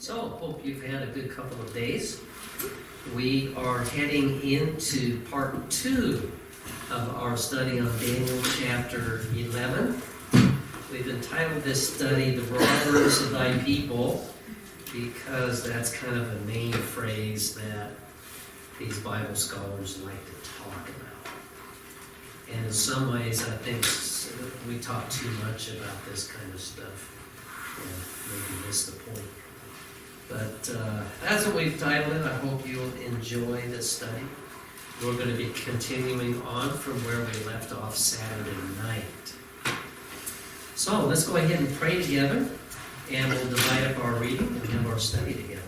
So, hope you've had a good couple of days. We are heading into part 2 of our study on Daniel chapter 11. We've entitled this study, The Robbers of Thy People, because that's kind of a main phrase that these Bible scholars like to talk about. And in some ways, I think we talk too much about this kind of stuff and maybe miss the point. But that's what we've titled it. I hope you'll enjoy this study. We're going to be continuing on from where we left off Saturday night. So let's go ahead and pray together, and we'll divide up our reading and have our study together.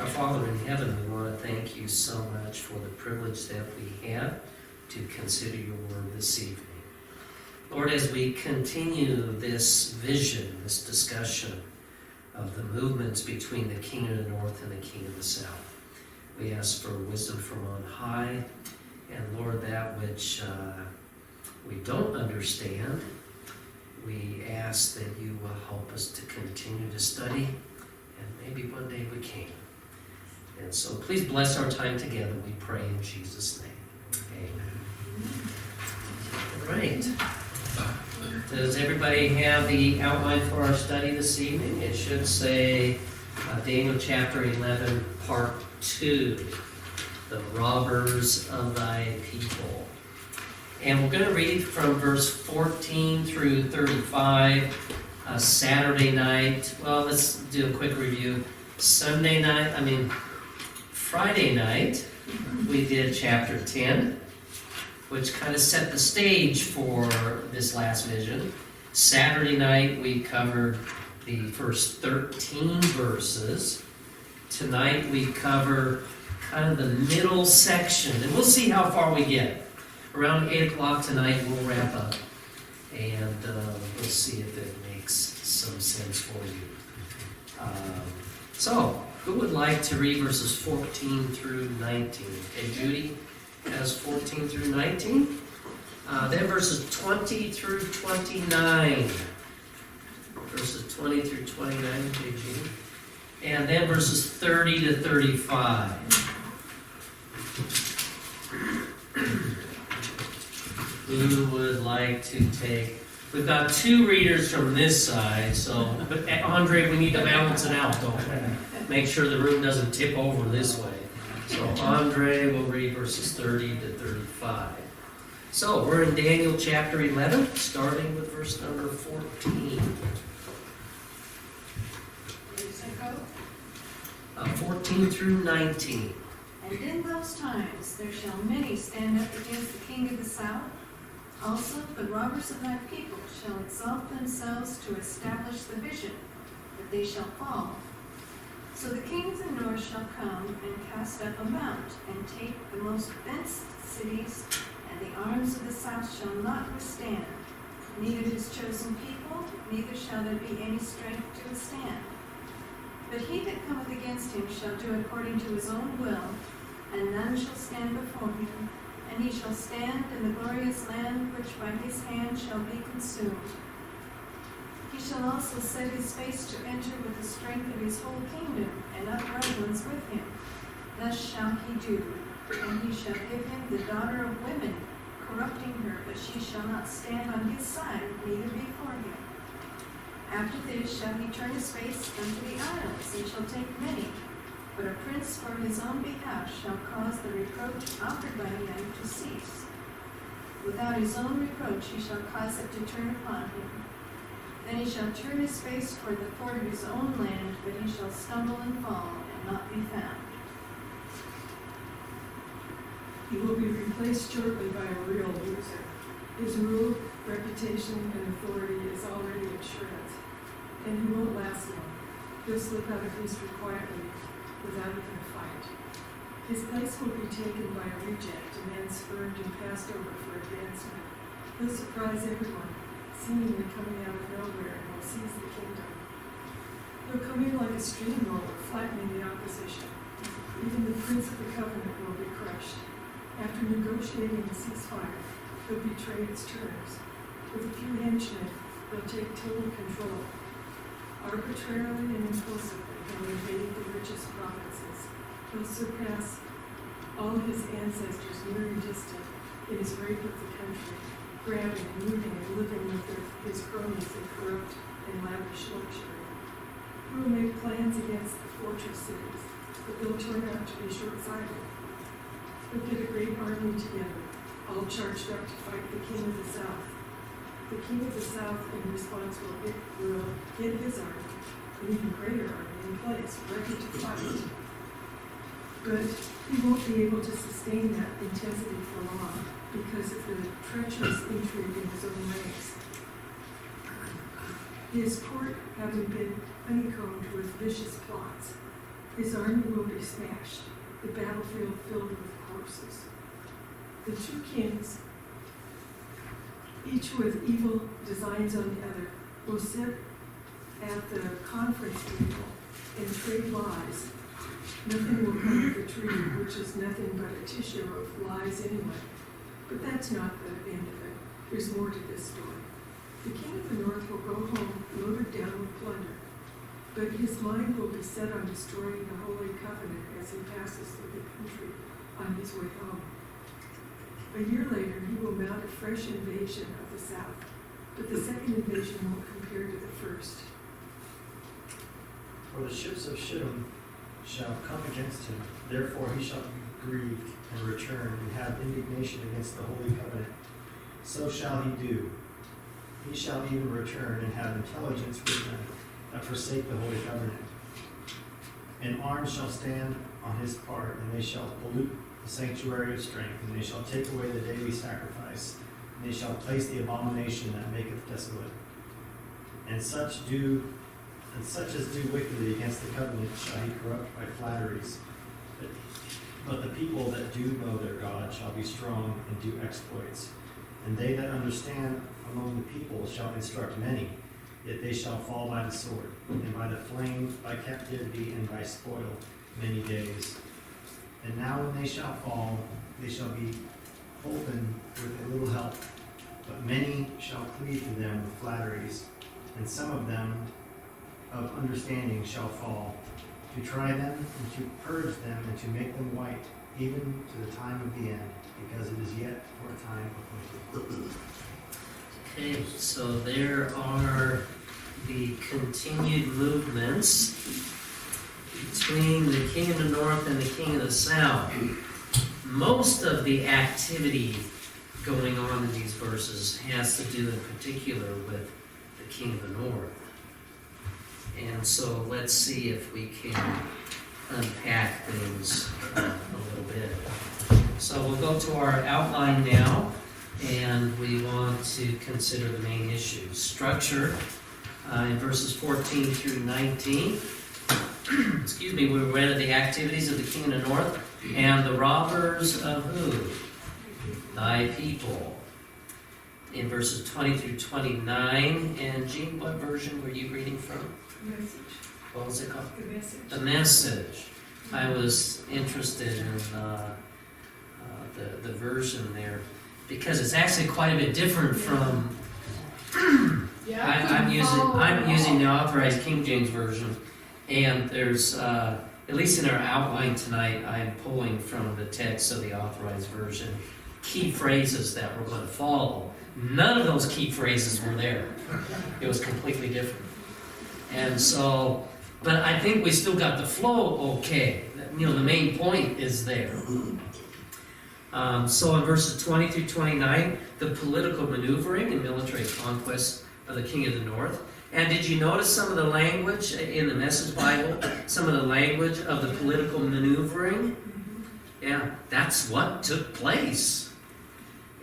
Our Father in heaven, we want to thank you so much for the privilege that we have to consider your word this evening. Lord, as we continue this vision, this discussion of the movements between the king of the north and the king of the south, we ask for wisdom from on high, and Lord, that which we don't understand, we ask that you will help us to continue to study, and maybe one day we can. And so please bless our time together, we pray in Jesus' name. Amen. All right. Does everybody have the outline for our study this evening? It should say Daniel chapter 11, part 2, The Robbers of Thy People. And we're going to read from verse 14 through 35, Saturday night. Well, let's do a quick review. Friday night, we did chapter 10, which kind of set the stage for this last vision. Saturday night, we covered the first 13 verses. Tonight, we cover kind of the middle section, and we'll see how far we get. Around 8 o'clock tonight, we'll wrap up, and we'll see if it makes some sense for you. So, who would like to read verses 14 through 19? Okay, Judy has 14 through 19. Then verses 20 through 29. Verses 20 through 29, okay, Judy. And then verses 30 to 35. Who would like to take? We've got 2 readers from this side, so, but Andre, we need to balance it out, don't we? Make sure the room doesn't tip over this way. So Andre will read verses 30 to 35. So we're in Daniel chapter 11, starting with verse number 14. 14 through 19. And in those times there shall many stand up against the king of the south. Also the robbers of thy people shall exalt themselves to establish the vision, but they shall fall. So the king of the north shall come and cast up a mount, and take the most fenced cities, and the arms of the south shall not withstand, neither his chosen people, neither shall there be any strength to withstand. But he that cometh against him shall do according to his own will, and none shall stand before him, and he shall stand in the glorious land which by his hand shall be consumed. He shall also set his face to enter with the strength of his whole kingdom, and upright ones with him. Thus shall he do. And he shall give him the daughter of women, corrupting her, but she shall not stand on his side, neither before him. After this shall he turn his face unto the isles, and shall take many. But a prince for his own behalf shall cause the reproach offered by him to cease. Without his own reproach he shall cause it to turn upon him. Then he shall turn his face toward the fort of his own land, but he shall stumble and fall, and not be found. He will be replaced shortly by a real loser. His rule, reputation, and authority is already at shreds, and he won't last long. He'll slip out of history quietly, without even a fight. His place will be taken by a reject, a man spurned and passed over for advancement. He'll surprise everyone, seemingly coming out of nowhere, and will seize the kingdom. He'll come in like a steamroller, flattening the opposition. Even the prince of the covenant will be crushed. After negotiating a ceasefire, he'll betray its terms. With a few henchmen, he'll take total control. Arbitrarily and impulsively, while invading the richest provinces. He'll surpass all his ancestors near and distant in his rape of the country, grabbing and looting and living with his cronies in corrupt and lavish luxury. He will make plans against the fortress cities, but they'll turn out to be short-sighted. He'll get a great army together, all charged up to fight the king of the south. The king of the south, in response, will get his army, an even greater army, in place, ready to fight. But he won't be able to sustain that intensity for long because of the treacherous intrigue in his own ranks. His court having been honeycombed with vicious plots, his army will be smashed, the battlefield filled with corpses. The two kings, each with evil designs on the other, will sit at the conference table and trade lies. Nothing will come of the tree, which is nothing but a tissue of lies anyway. But that's not the end of it. There's more to this story. The king of the north will go home loaded down with plunder, but his mind will be set on destroying the Holy Covenant as he passes through the country on his way home. A year later, he will mount a fresh invasion of the south, but the second invasion won't compare to the first. For the ships of Shittim shall come against him, therefore he shall be grieved and return and have indignation against the Holy Covenant. So shall he do. He shall even return and have intelligence with them that forsake the Holy Covenant. And arms shall stand on his part, and they shall pollute the sanctuary of strength, and they shall take away the daily sacrifice, and they shall place the abomination that maketh desolate. And such as do wickedly against the covenant shall he corrupt by flatteries. But the people that do know their God shall be strong and do exploits. And they that understand among the people shall instruct many, yet they shall fall by the sword, and by the flame, by captivity, and by spoil many days. And now when they shall fall, they shall be holpen with a little help, but many shall cleave to them with flatteries, and some of them of understanding shall fall, to try them, and to purge them, and to make them white, even to the time of the end, because it is yet for a time appointed. Okay, so there are the continued movements between the king of the north and the king of the south. Most of the activity going on in these verses has to do in particular with the king of the north. And so let's see if we can unpack things a little bit. So we'll go to our outline now, and we want to consider the main issues. Structure in verses 14 through 19. Excuse me, we read the activities of the king of the north and the robbers of who? Thy people. In verses 20 through 29. And Jean, what version were you reading from? Message. What was it called? The message. The Message. I was interested in the version there because it's actually quite a bit different from. I'm using the Authorized King James version, and there's at least in our outline tonight, I'm pulling from the text of the Authorized version key phrases that we're going to follow. None of those key phrases were there. It was completely different. And so, but I think we still got the flow okay. You know, the main point is there. So in verses 20 through 29, the political maneuvering and military conquest of the king of the north. And did you notice some of the language in the Message Bible? Some of the language of the political maneuvering? Yeah, that's what took place.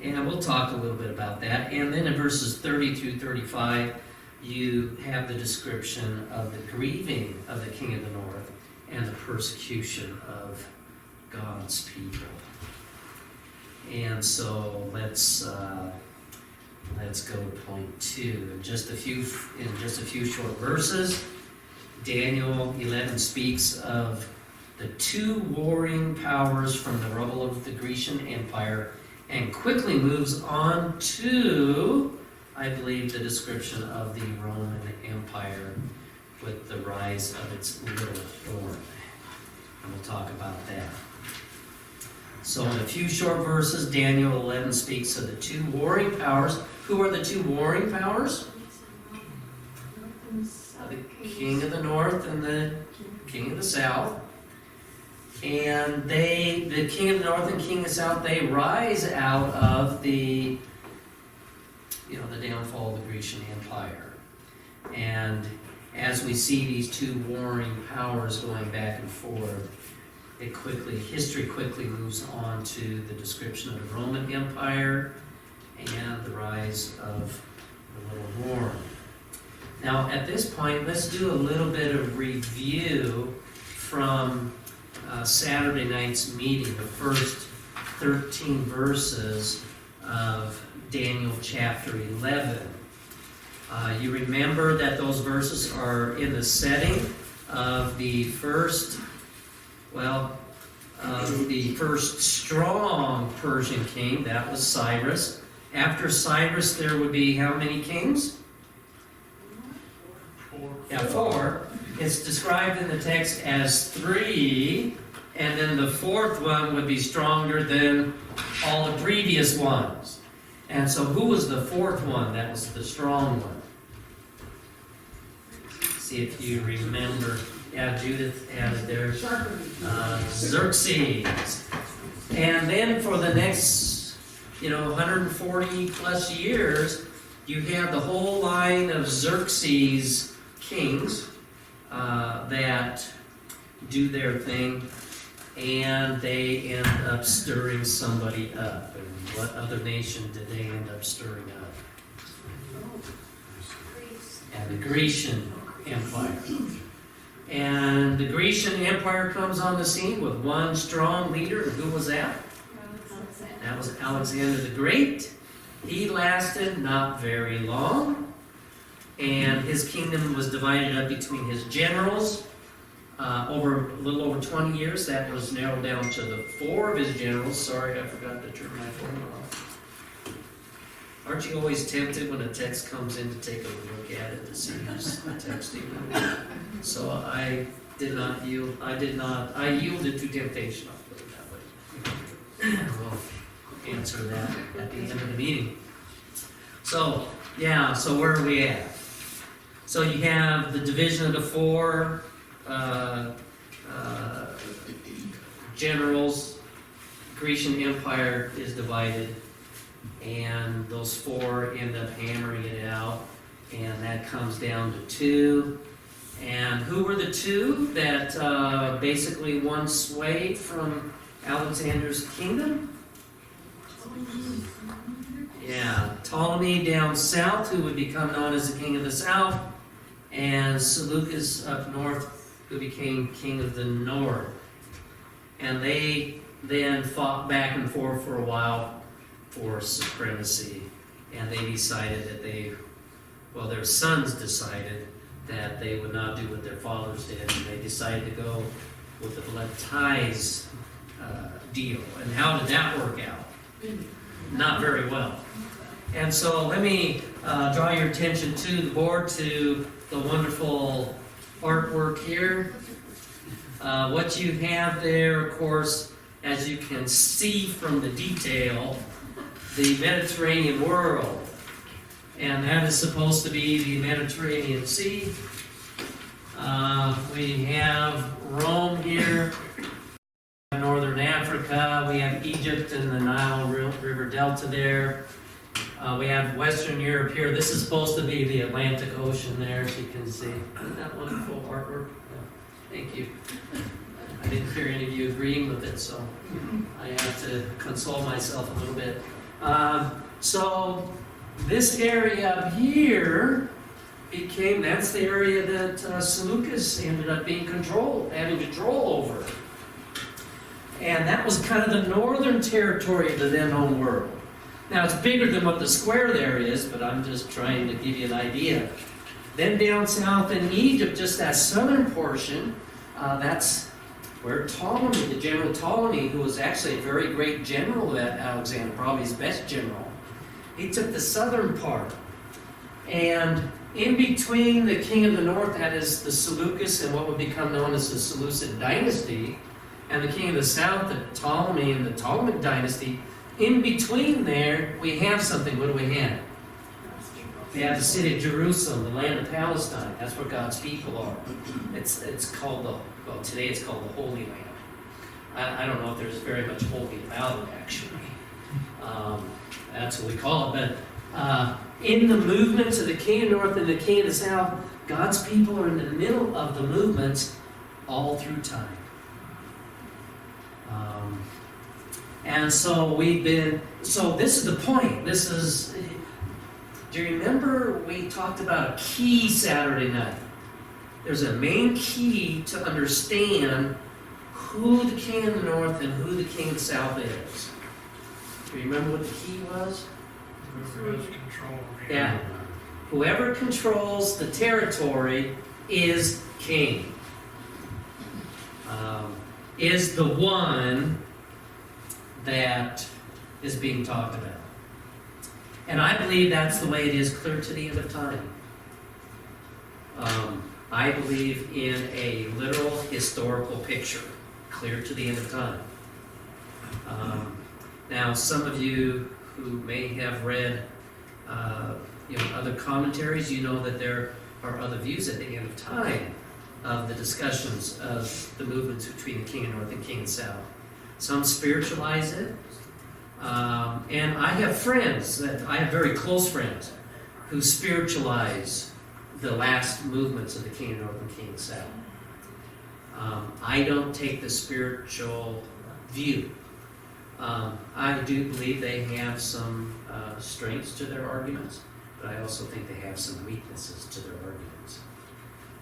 And we'll talk a little bit about that. And then in verses 30 through 35, you have the description of the grieving of the king of the north and the persecution of God's people. And so let's go to point 2. In just a few short verses, Daniel 11 speaks of the two warring powers from the rubble of the Grecian Empire, and quickly moves on to, I believe, the description of the Roman Empire. with the rise of its little horn. And we'll talk about that. So in a few short verses, Daniel 11 speaks of the two warring powers. Who are the two warring powers? The king of the north and the king of the south. And the king of the north and king of the south, they rise out of the downfall of the Grecian Empire. And as we see these two warring powers going back and forth, history quickly moves on to the description of the Roman Empire and the rise of the little horn. Now, at this point, let's do a little bit of review from Saturday night's meeting, the first 13 verses of Daniel chapter 11. You remember that those verses are in the setting of the first strong Persian king, that was Cyrus. After Cyrus, there would be how many kings? Four. It's described in the text as 3, and then the fourth one would be stronger than all the previous ones. And so who was the fourth one that was the strong one? See if you remember. Yeah, Judith added there. Xerxes. And then for the next, 140 plus years, you have the whole line of Xerxes kings that do their thing, and they end up stirring somebody up. And what other nation did they end up stirring up? And the Grecian Empire. And the Grecian Empire comes on the scene with one strong leader. Who was that? That was Alexander the Great. He lasted not very long, and his kingdom was divided up between his generals. Over a little over 20 years, that was narrowed down to the 4 of his generals. Sorry, I forgot to turn my phone off. Aren't you always tempted when a text comes in to take a look at it to see who's texting? So I did not yield. I yielded to temptation. I'll put it that way. We'll answer that at the end of the meeting. So where are we at? So you have the division of the 4 generals. Grecian Empire is divided, and those 4 end up hammering it out, and that comes down to 2. And who were the 2 that basically won sway from Alexander's kingdom? Yeah, Ptolemy down south, who would become known as the king of the south, and Seleucus up north, who became king of the north. And they then fought back and forth for a while for supremacy, and they decided that their sons decided that they would not do what their fathers did, and they decided to go with the blood ties deal. And how did that work out? Not very well. And so let me draw your attention to the board, to the wonderful artwork here. What you have there, of course, as you can see from the detail, the Mediterranean world. And that is supposed to be the Mediterranean Sea. We have Rome here, Northern Africa. We have Egypt and the Nile River Delta there. We have Western Europe here. This is supposed to be the Atlantic Ocean there, as you can see. Isn't that wonderful artwork? Yeah. Thank you. I didn't hear any of you agreeing with it, so I have to console myself a little bit. So this area up here that's the area that Seleucus ended up having control over. And that was kind of the northern territory of the then known world. Now it's bigger than what the square there is, but I'm just trying to give you an idea. Then down south in Egypt, just that southern portion, that's where Ptolemy, the general Ptolemy, who was actually a very great general at Alexander, probably his best general, he took the southern part. And In between the king of the north, that is the Seleucus and what would become known as the Seleucid dynasty, and the king of the south, the Ptolemy and the Ptolemaic dynasty, in between there, we have something. What do we have? We have the city of Jerusalem, the land of Palestine. That's where God's people are. It's called today it's called the Holy Land. I don't know if there's very much holy about it, actually. That's what we call it. But in the movements of the king of the north and the king of the south, God's people are in the middle of the movements all through time. And so this is the point. Do you remember we talked about a key Saturday night? There's a main key to understand who the king of the north and who the king of the south is. Do you remember what the key was? Whoever has control. Yeah. Whoever controls the territory is king. Is the one that is being talked about. And I believe that's the way it is clear to the end of time. I believe in a literal historical picture, clear to the end of time. Now, some of you who may have read other commentaries, you know that there are other views at the end of time of the discussions of the movements between the king of north and king of south. Some spiritualize it. And I have very close friends who spiritualize the last movements of the king of north and king of south. I don't take the spiritual view. I do believe they have some strengths to their arguments, but I also think they have some weaknesses to their arguments.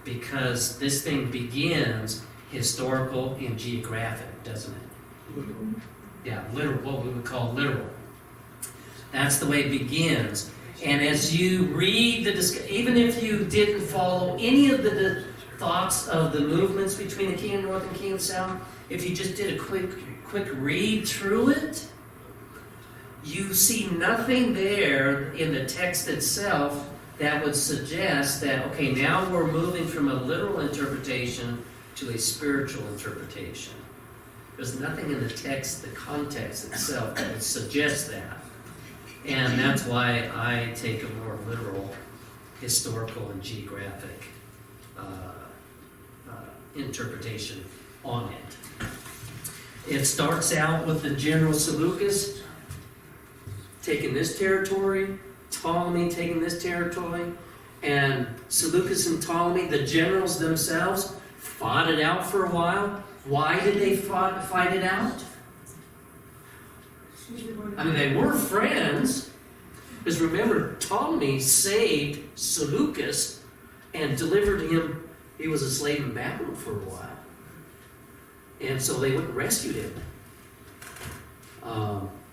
Because this thing begins historical and geographic, doesn't it? Yeah, literal, what we would call literal. That's the way it begins. And as you read even if you didn't follow any of the thoughts of the movements between the king of the north and king of the south, if you just did a quick read through it, you see nothing there in the text itself that would suggest that, okay, now we're moving from a literal interpretation to a spiritual interpretation. There's nothing in the text, the context itself, that would suggest that. And that's why I take a more literal, historical, and geographic interpretation on it. It starts out with the general Seleucus taking this territory, Ptolemy taking this territory, and Seleucus and Ptolemy, the generals themselves, fought it out for a while. Why did they fight it out? I mean, they were friends. Because remember, Ptolemy saved Seleucus and delivered him. He was a slave in Babylon for a while. And so they went and rescued him.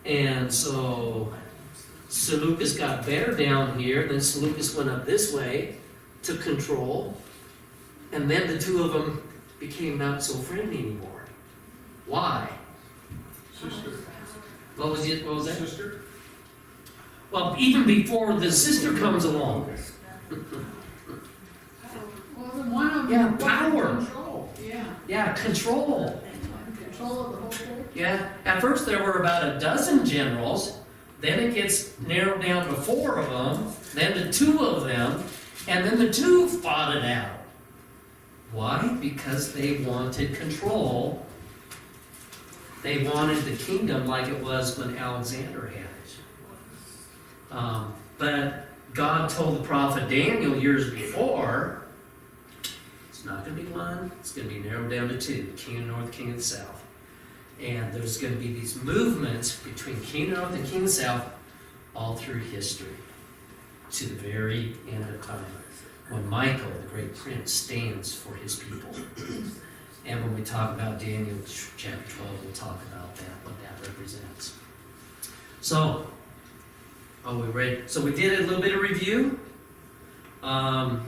And so Seleucus got better down here. Then Seleucus went up this way, took control. And then the two of them became not so friendly anymore. Why? Sister. What was that? Sister? Well, even before the sister comes along. Well, then one of them. Yeah, power. Control, yeah. Yeah, control. Control of the whole thing. Yeah, at first there were about a dozen generals. Then it gets narrowed down to 4 of them. Then to 2 of them. And then the 2 fought it out. Why? Because they wanted control. They wanted the kingdom like it was when Alexander had it. But God told the prophet Daniel years before, it's not going to be 1, it's going to be narrowed down to 2, king of the north, king of the south. And there's going to be these movements between king of the north and king of the south all through history to the very end of time. When Michael, the great prince, stands for his people. And when we talk about Daniel chapter 12, we'll talk about that, what that represents. So, we read. So we did a little bit of review. The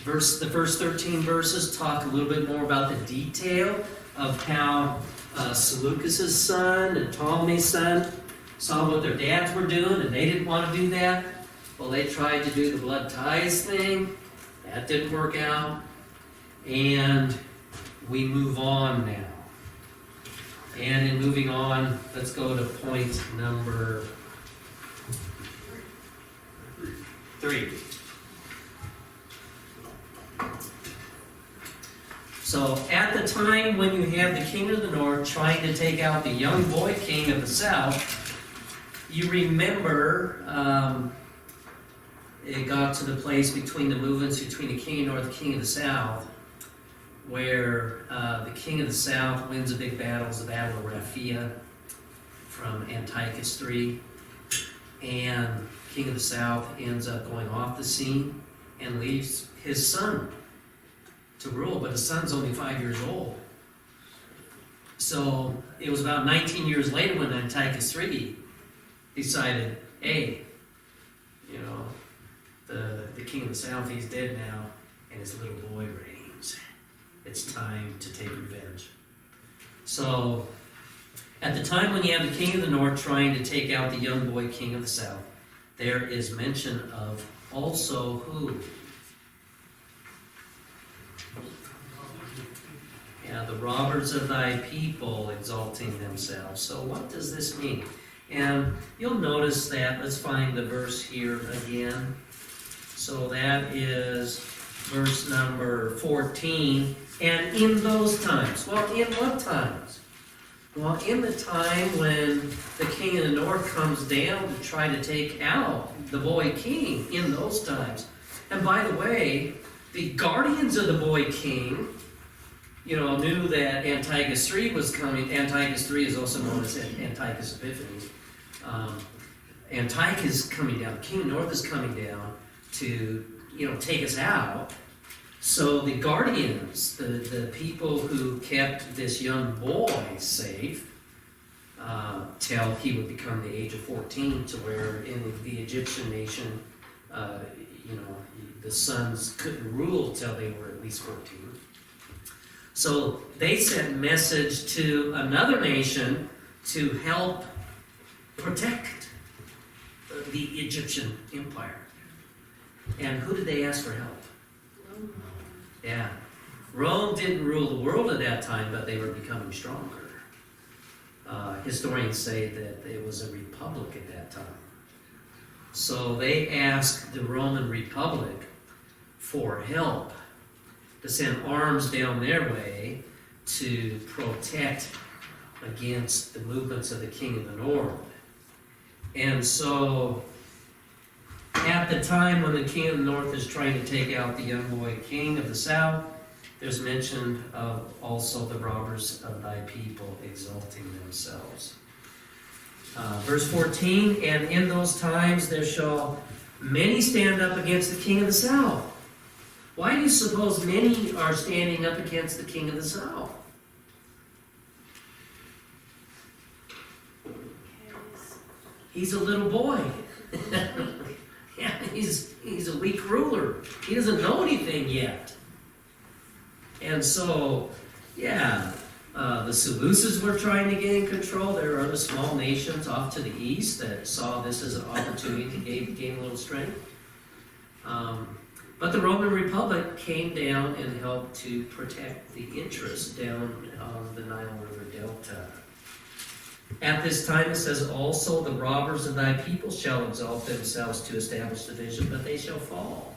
first 13 verses talk a little bit more about the detail of how Seleucus' son and Ptolemy's son saw what their dads were doing, and they didn't want to do that. Well, they tried to do the blood ties thing. That didn't work out. And we move on now. And in moving on, let's go to point number 3. So at the time when you have the king of the north trying to take out the young boy king of the south, you remember it got to the place between the movements between the king of the north and the king of the south, where the king of the south wins a big battle, it's the Battle of Raphia from Antiochus III, and king of the south ends up going off the scene and leaves his son to rule, but his son's only 5 years old. So it was about 19 years later when Antiochus III decided, hey, you know, the king of the south, he's dead now, and his little boy reigns. It's time to take revenge. So at the time when you have the king of the north trying to take out the young boy king of the south, there is mention of also who? Yeah, the robbers of thy people exalting themselves. So what does this mean? And you'll notice that, let's find the verse here again. So that is verse number 14. And in those times. Well, in what times? Well, in the time when the king of the north comes down to try to take out the boy king, in those times. And by the way, the guardians of the boy king, you know, knew that Antiochus III was coming. Antiochus III is also known as Antiochus Epiphanes. Antiochus is coming down. The king of the north is coming down to, you know, take us out. So the guardians, the people who kept this young boy safe, till he would become the age of 14, to where in the Egyptian nation, you know, the sons couldn't rule till they were at least 14. So they sent message to another nation to help protect the Egyptian empire. And who did they ask for help? Yeah. Rome didn't rule the world at that time, but they were becoming stronger. Historians say that it was a republic at that time. So they asked the Roman Republic for help to send arms down their way to protect against the movements of the king of the north. And so at the time when the king of the north is trying to take out the young boy king of the south, there's mention of also the robbers of thy people exalting themselves. Verse 14, and in those times there shall many stand up against the king of the south. Why do you suppose many are standing up against the king of the south? He's a little boy. Yeah, he's a weak ruler. He doesn't know anything yet. And so, yeah, the Seleucids were trying to gain control. There are other small nations off to the east that saw this as an opportunity to gain a little strength. But the Roman Republic came down and helped to protect the interests down on the Nile River Delta. At this time, it says, also the robbers of thy people shall exalt themselves to establish the vision, but they shall fall.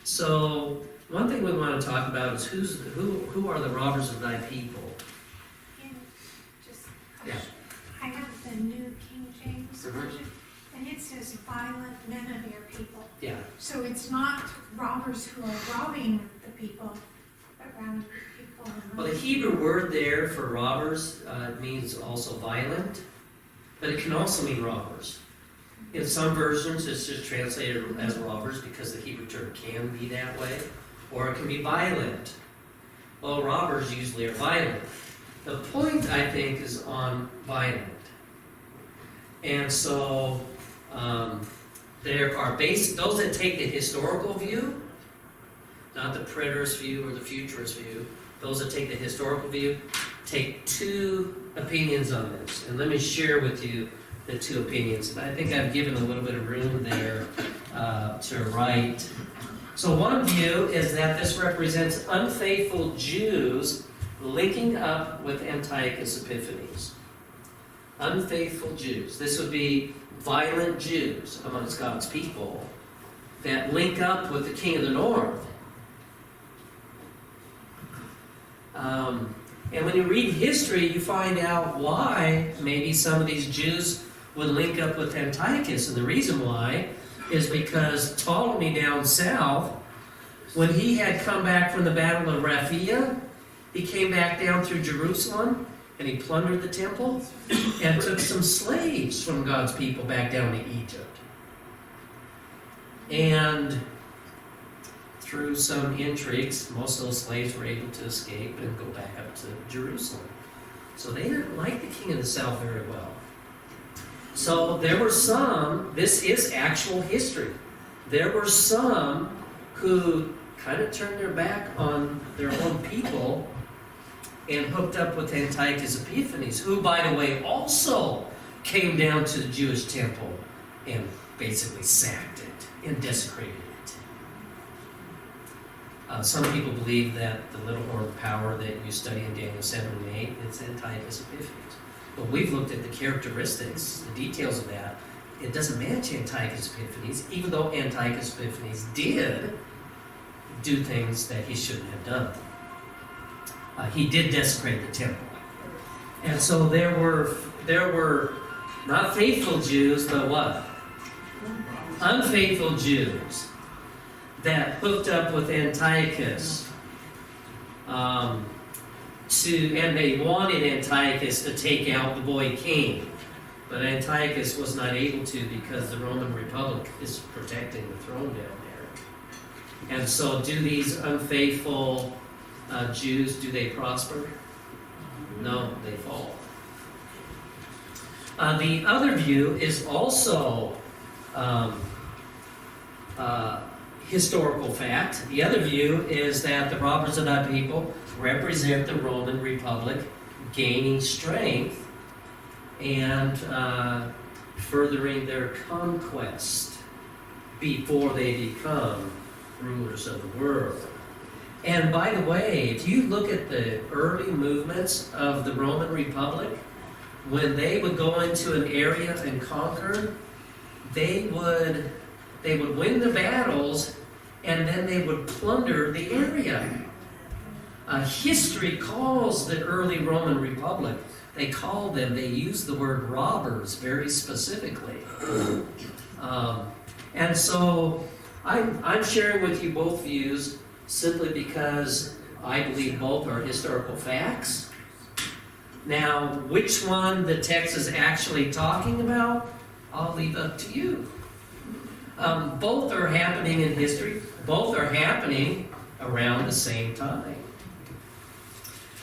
So, one thing we want to talk about is who are the robbers of thy people? Yeah. I have the New King James Mhm. Version, and it says violent men of your people. Yeah. So it's not robbers who are robbing the people, but rather people. Well, the Hebrew word there for robbers means also violent, but it can also mean robbers. In some versions, it's just translated as robbers because the Hebrew term can be that way, or it can be violent. Well, robbers usually are violent. The point, I think, is on violent. And so, there are those that take the historical view, not the preterist view or the futurist view. Those that take the historical view take two opinions on this. And let me share with you the two opinions. I think I've given a little bit of room there to write So one view is that this represents unfaithful Jews linking up with Antiochus Epiphanes. Unfaithful Jews. This would be violent Jews amongst God's people that link up with the king of the north. And when you read history, you find out why maybe some of these Jews would link up with Antiochus. And the reason why is because Ptolemy down south, when he had come back from the Battle of Raphia, he came back down through Jerusalem and he plundered the temple and took some slaves from God's people back down to Egypt. And through some intrigues, most of those slaves were able to escape and go back up to Jerusalem. So they didn't like the king of the south very well. So there were some, this is actual history, there were some who kind of turned their back on their own people and hooked up with Antiochus Epiphanes, who, by the way, also came down to the Jewish temple and basically sacked it and desecrated it. Some people believe that the little horn of power that you study in Daniel 7 and 8 is Antiochus Epiphanes. But we've looked at the characteristics, the details of that. It doesn't match Antiochus Epiphanes, even though Antiochus Epiphanes did do things that he shouldn't have done. He did desecrate the temple. And so there were not faithful Jews, but what? Unfaithful Jews that hooked up with Antiochus and they wanted Antiochus to take out the boy king. But Antiochus was not able to because the Roman Republic is protecting the throne down there. And so do these unfaithful Jews, do they prosper? No, they fall. The other view is also historical fact. The other view is that the robbers of thy people represent the Roman Republic gaining strength and furthering their conquest before they become rulers of the world. And by the way, if you look at the early movements of the Roman Republic, when they would go into an area and conquer, they would win the battles and then they would plunder the area. History calls the early Roman Republic, they use the word robbers very specifically. And so I'm sharing with you both views simply because I believe both are historical facts. Now, which one the text is actually talking about, I'll leave up to you. Both are happening in history. Both are happening around the same time.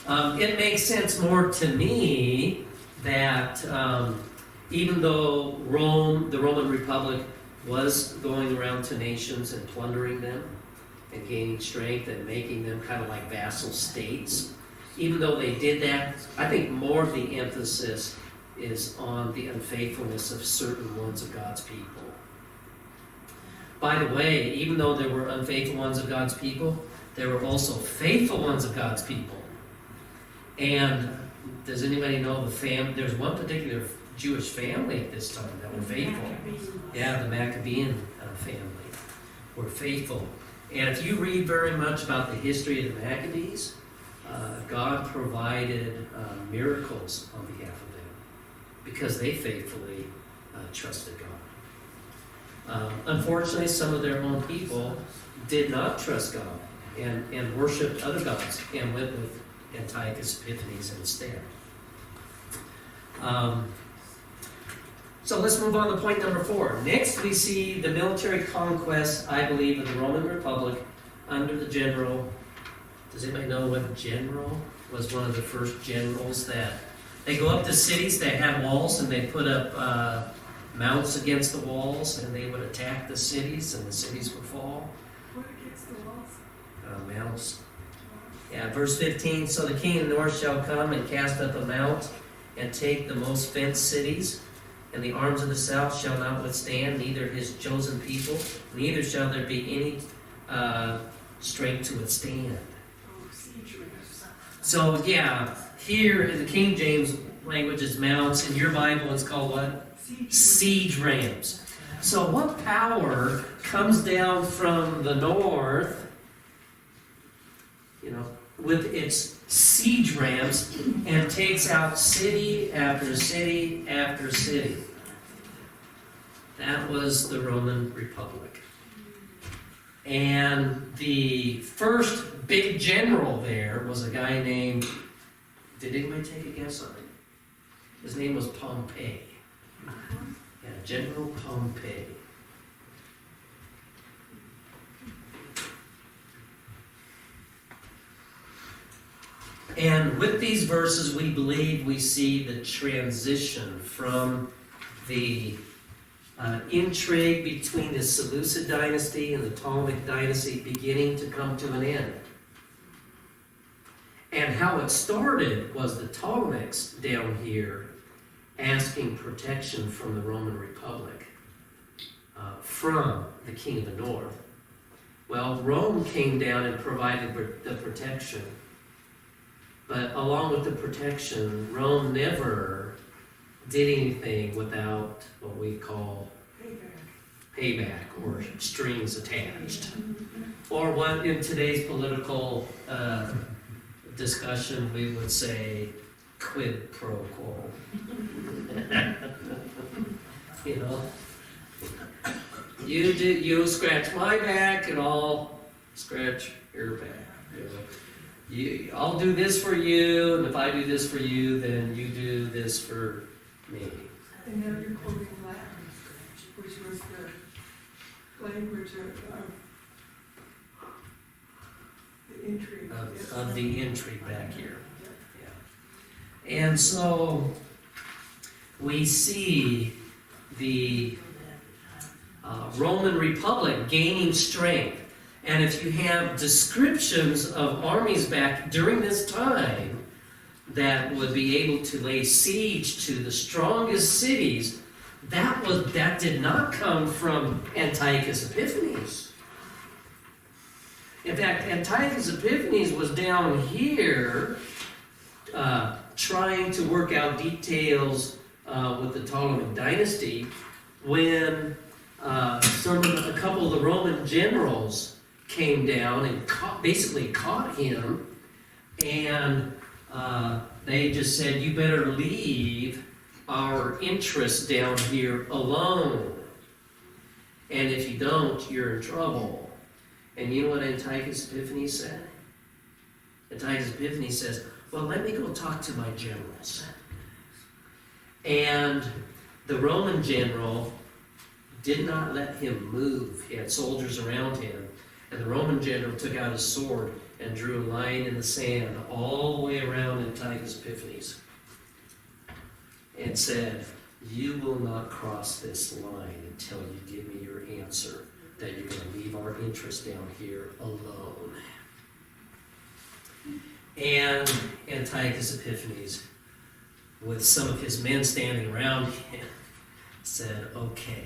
It makes sense more to me that even though the Roman Republic was going around to nations and plundering them and gaining strength and making them kind of like vassal states, even though they did that, I think more of the emphasis is on the unfaithfulness of certain ones of God's people. By the way, even though there were unfaithful ones of God's people, there were also faithful ones of God's people. And does anybody know there's one particular Jewish family at this time that were faithful. Yeah, the Maccabean family were faithful. And if you read very much about the history of the Maccabees, God provided miracles on behalf of them because they faithfully trusted God. Unfortunately, some of their own people did not trust God and worshipped other gods and went with Antiochus Epiphanes instead. So let's move on to point number 4. Next, we see the military conquest, I believe, of the Roman Republic under the general. Does anybody know what general was one of the first generals that they go up to cities that had walls and they put up mounts against the walls and they would attack the cities and the cities would fall? What against the walls? Mounts. Yeah, verse 15, so the king of the north shall come and cast up a mount and take the most fenced cities, and the arms of the south shall not withstand, neither his chosen people, neither shall there be any strength to withstand. Oh, siege rams. So yeah, here in the King James language is mounts. In your Bible it's called what? Siege rams. So what power comes down from the north, with its siege rams and takes out city after city after city? That was the Roman Republic. And the first big general there was a guy named, did anybody take a guess on it? His name was Pompey. Yeah, General Pompey. And with these verses, we believe we see the transition from the intrigue between the Seleucid dynasty and the Ptolemaic dynasty beginning to come to an end. And how it started was the Ptolemaics down here asking protection from the Roman Republic, from the king of the north. Well, Rome came down and provided the protection. But along with the protection, Rome never did anything without what we call payback or strings attached. Or what in today's political discussion we would say quid pro quo. You scratch my back and I'll scratch your back. I'll do this for you, and if I do this for you, then you do this for me. And now you're quoting Latin, which was the language of the intrigue. Of the intrigue back here. Yeah. And so we see the Roman Republic gaining strength. And if you have descriptions of armies back during this time that would be able to lay siege to the strongest cities, that did not come from Antiochus Epiphanes. In fact, Antiochus Epiphanes was down here trying to work out details with the Ptolemaic dynasty when a couple of the Roman generals came down and basically caught him, and they just said, you better leave our interests down here alone, and if you don't, you're in trouble. And you know what Antiochus Epiphanes said? Antiochus Epiphanes says, well, let me go talk to my generals. And the Roman general did not let him move. He had soldiers around him. And the Roman general took out his sword and drew a line in the sand all the way around Antiochus Epiphanes and said, you will not cross this line until you give me your answer that you're going to leave our interests down here alone. And Antiochus Epiphanes, with some of his men standing around him, said, okay.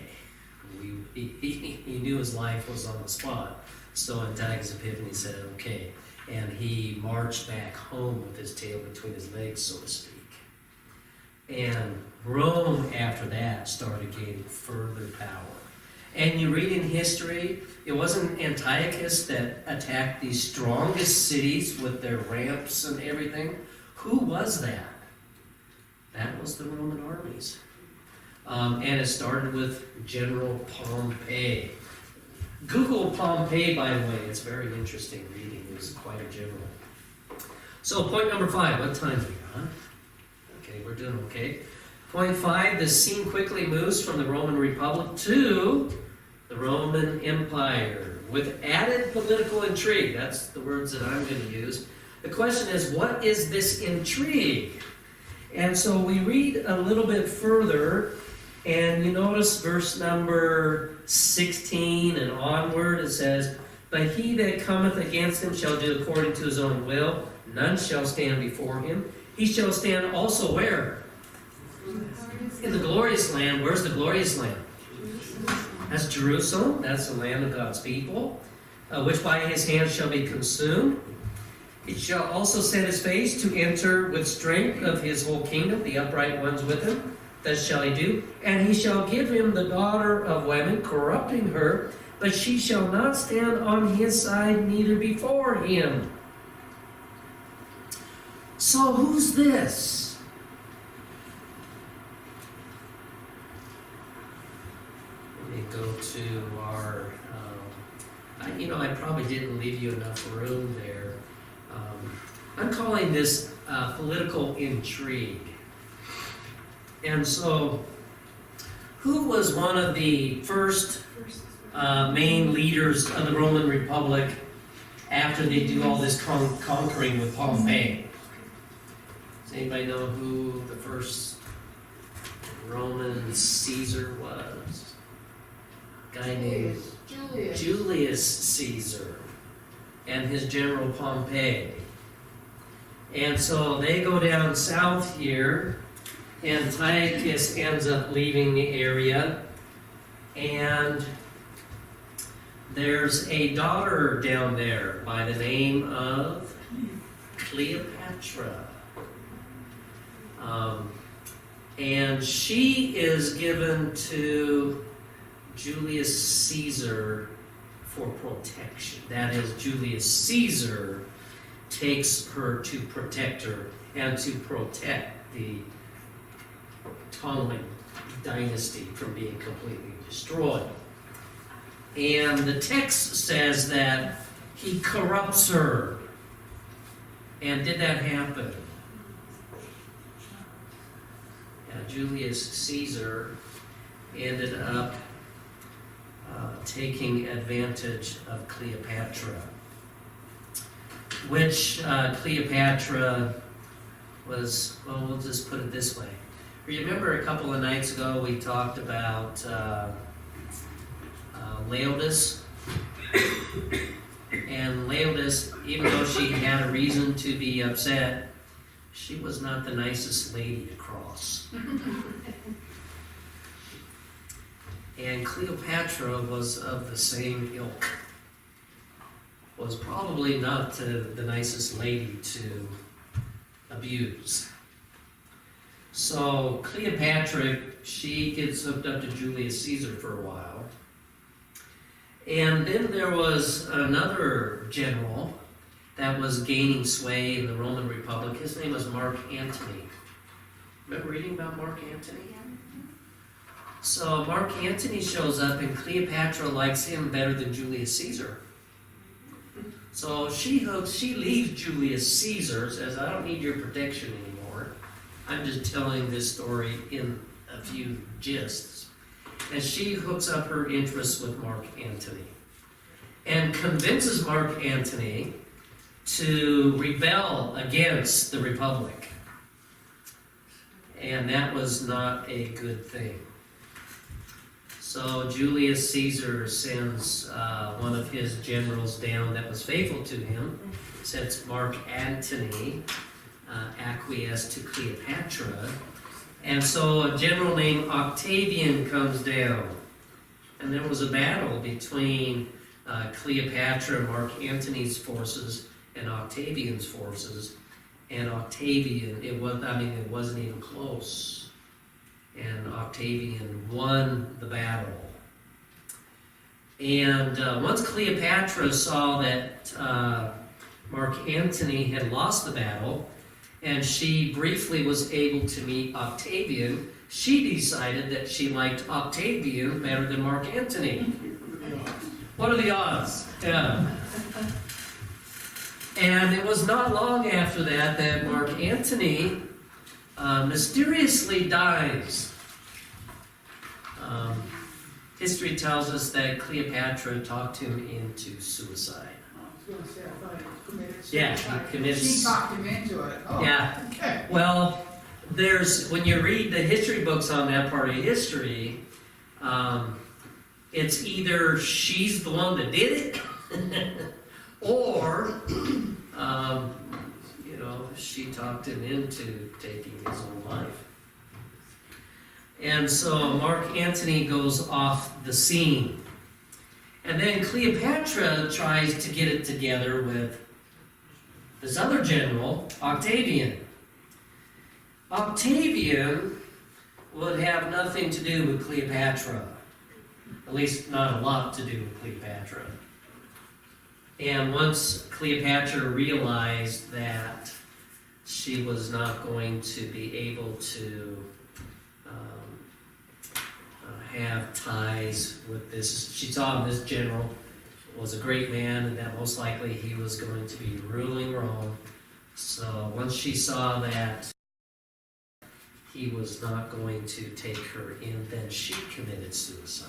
He knew his life was on the spot. So Antiochus Epiphanes said, okay. And he marched back home with his tail between his legs, so to speak. And Rome, after that, started gaining further power. And you read in history, it wasn't Antiochus that attacked these strongest cities with their ramps and everything. Who was that? That was the Roman armies. And it started with General Pompey. Google Pompey, by the way. It's very interesting reading. He was quite a general. So point number 5. What time are we on? Okay, we're doing okay. Point 5, the scene quickly moves from the Roman Republic to the Roman Empire with added political intrigue. That's the words that I'm going to use. The question is, what is this intrigue? And so we read a little bit further, and you notice verse number 16 and onward, it says, but he that cometh against him shall do according to his own will. None shall stand before him. He shall stand also where? In the glorious land. Where's the glorious land? That's Jerusalem. That's the land of God's people. which by his hand shall be consumed. He shall also set his face to enter with strength of his whole kingdom, the upright ones with him. Thus shall he do. And he shall give him the daughter of women, corrupting her, but she shall not stand on his side, neither before him. So who's this? Let me go to our, I probably didn't leave you enough room there. I'm calling this political intrigue. And so, who was one of the first main leaders of the Roman Republic after they do all this conquering with Pompey? Does anybody know who the first Roman Caesar was? A guy named Julius Caesar and his general Pompey. And so they go down south here, and Antiochus ends up leaving the area, and there's a daughter down there by the name of Cleopatra. And she is given to Julius Caesar for protection. That is, Julius Caesar takes her to protect her and to protect the Ptolemaic dynasty from being completely destroyed. And the text says that he corrupts her. And did that happen? Julius Caesar ended up taking advantage of Cleopatra, which Cleopatra was, well, we'll just put it this way. Remember a couple of nights ago we talked about Laodice? And Laodice, even though she had a reason to be upset, she was not the nicest lady to cross. And Cleopatra was of the same ilk. Was probably not the nicest lady to abuse. So Cleopatra, she gets hooked up to Julius Caesar for a while. And then there was another general that was gaining sway in the Roman Republic. His name was Mark Antony. Remember reading about Mark Antony? So Mark Antony shows up, and Cleopatra likes him better than Julius Caesar. So she leaves Julius Caesar, says, I don't need your protection anymore. I'm just telling this story in a few gists. And she hooks up her interests with Mark Antony and convinces Mark Antony to rebel against the Republic. And that was not a good thing. So Julius Caesar sends one of his generals down that was faithful to him, sets Mark Antony acquiesced to Cleopatra. And so a general named Octavian comes down. And there was a battle between Cleopatra, Mark Antony's forces, and Octavian's forces. And Octavian, it wasn't even close. And Octavian won the battle. And once Cleopatra saw that Mark Antony had lost the battle, and she briefly was able to meet Octavian, she decided that she liked Octavian better than Mark Antony. What are the odds? Yeah. And it was not long after that Mark Antony mysteriously dies. History tells us that Cleopatra talked him into suicide. I was gonna say, I thought he committed Yeah, suicide. he commits. She talked him into it. Oh, Yeah. okay. Well, when you read the history books on that part of history, it's either she's the one that did it, or, she talked him into taking his own life. And so Mark Antony goes off the scene. And then Cleopatra tries to get it together with this other general, Octavian. Octavian would have nothing to do with Cleopatra. At least not a lot to do with Cleopatra. And once Cleopatra realized that she was not going to be able to have ties with this, she saw this general was a great man and that most likely he was going to be ruling Rome. So once she saw that he was not going to take her in, then she committed suicide.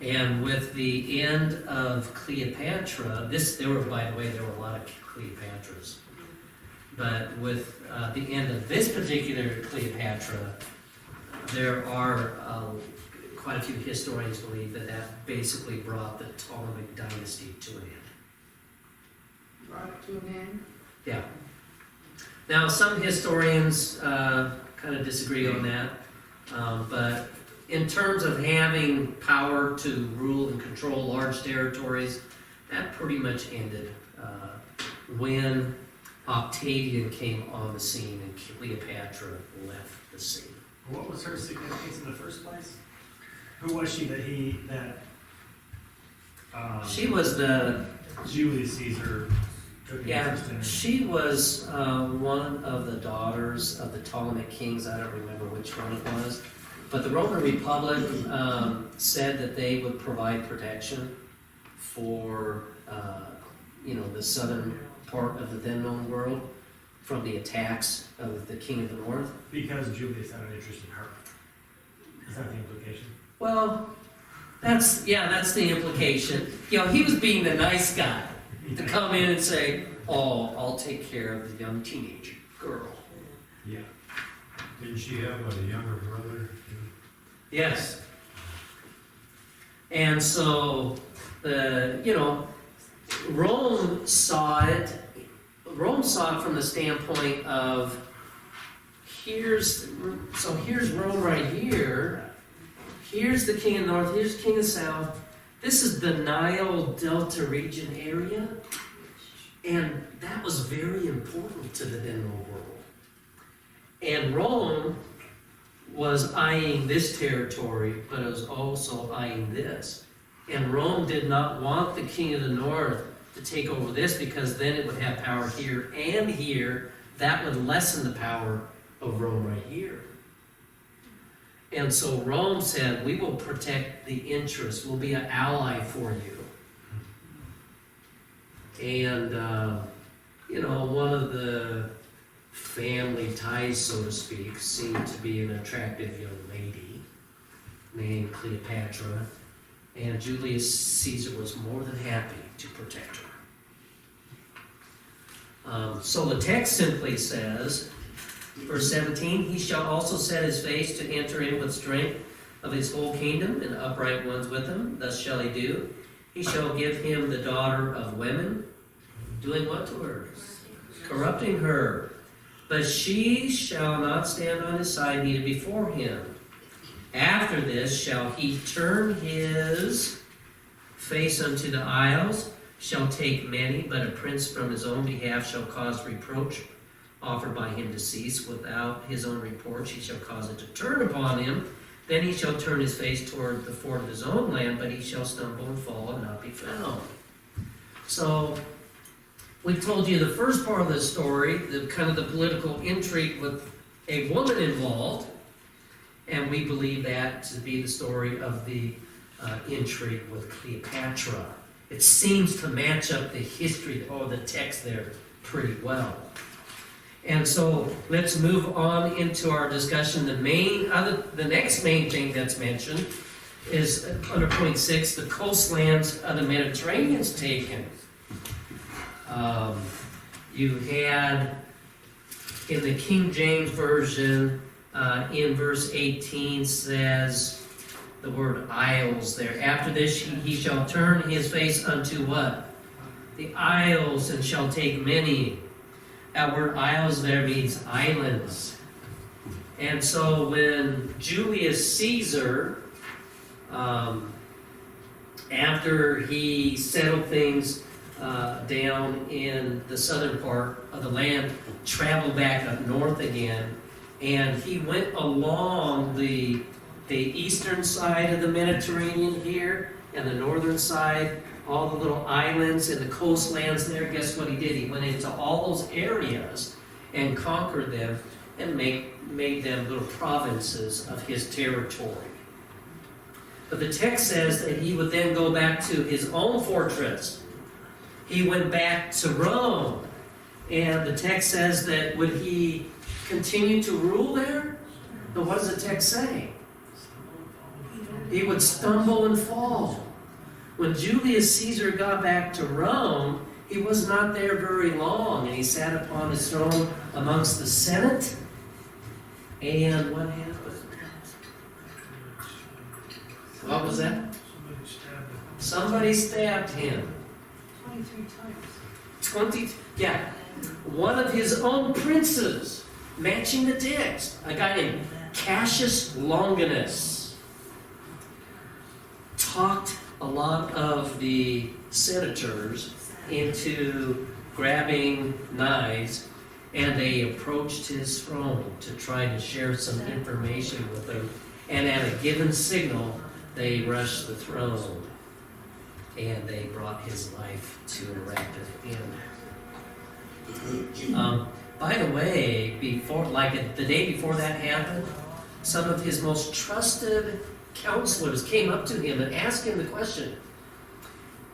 And with the end of Cleopatra, there were a lot of Cleopatras. But with the end of this particular Cleopatra, there are quite a few historians believe that basically brought the Ptolemaic dynasty to an end. Brought it to an end. Yeah. Now, some historians kind of disagree on that, but in terms of having power to rule and control large territories, that pretty much ended when Octavian came on the scene and Cleopatra left the scene. What was her significance in the first place? Who was she She was the Julius Caesar took interest in her? She was one of the daughters of the Ptolemaic kings. I don't remember which one it was. But the Roman Republic said that they would provide protection for the southern part of the then known world from the attacks of the king of the north. Because Julius had an interest in her. Is that the implication? Well, that's the implication. He was being the nice guy to come in and say, "Oh, I'll take care of the young teenage girl." Yeah. Didn't she have a younger brother? Yes. And so Rome saw it. Rome saw it from the standpoint of here's Rome right here. Here's the king of the north. Here's the king of the south. This is the Nile Delta region area, and that was very important to the then known world. And Rome was eyeing this territory, but it was also eyeing this. And Rome did not want the king of the north to take over this because then it would have power here and here. That would lessen the power of Rome right here. And so Rome said, we will protect the interests. We'll be an ally for you. And, one of the family ties, so to speak, seemed to be an attractive young lady named Cleopatra. And Julius Caesar was more than happy to protect her. So the text simply says, verse 17, he shall also set his face to enter in with strength of his whole kingdom, and upright ones with him. Thus shall he do. He shall give him the daughter of women, doing what to her? Corrupting her. But she shall not stand on his side, neither before him. After this shall he turn his face unto the isles, shall take many, but a prince from his own behalf shall cause reproach offered by him to cease. Without his own reproach he shall cause it to turn upon him. Then he shall turn his face toward the fort of his own land, but he shall stumble and fall and not be found. So, we told you the first part of the story, the kind of the political intrigue with a woman involved, and we believe that to be the story of the intrigue with Cleopatra. It seems to match up the history or the text there pretty well. And so let's move on into our discussion. The next main thing that's mentioned is under point 6, the coastlands of the Mediterranean's taken. You had in the King James Version, in verse 18 says the word isles there. After this he shall turn his face unto what? The isles, and shall take many. That word isles there means islands. And so when Julius Caesar after he settled things down in the southern part of the land, traveled back up north again, and he went along the eastern side of the Mediterranean here, and the northern side, all the little islands and the coastlands there. Guess what he did? He went into all those areas and conquered them and made them little provinces of his territory. But the text says that he would then go back to his own fortress. He went back to Rome. And the text says that would he continue to rule there? But what does the text say? He would stumble and fall. When Julius Caesar got back to Rome, he was not there very long, and he sat upon his throne amongst the Senate. And what happened? What was that? Somebody stabbed him. 23 times. 20, yeah. One of his own princes, matching the text, a guy named Cassius Longinus, talked a lot of the senators into grabbing knives, and they approached his throne to try to share some information with him. And at a given signal, they rushed the throne, and they brought his life to a rapid end. By the way, the day before that happened, some of his most trusted counselors came up to him and asked him the question,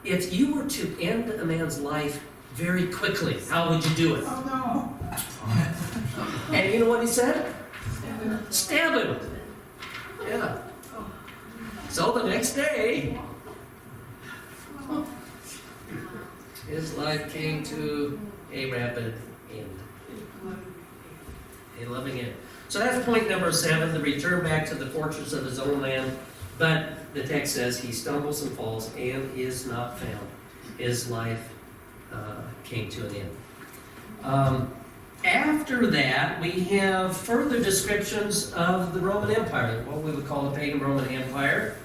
if you were to end a man's life very quickly, how would you do it? Oh, And you know what he said? Stab him. Yeah. So the next day, his life came to a rapid end. A loving end. So that's point number 7, the return back to the fortress of his own land. But the text says he stumbles and falls and is not found. His life came to an end. After that, we have further descriptions of the Roman Empire, what we would call the pagan Roman Empire.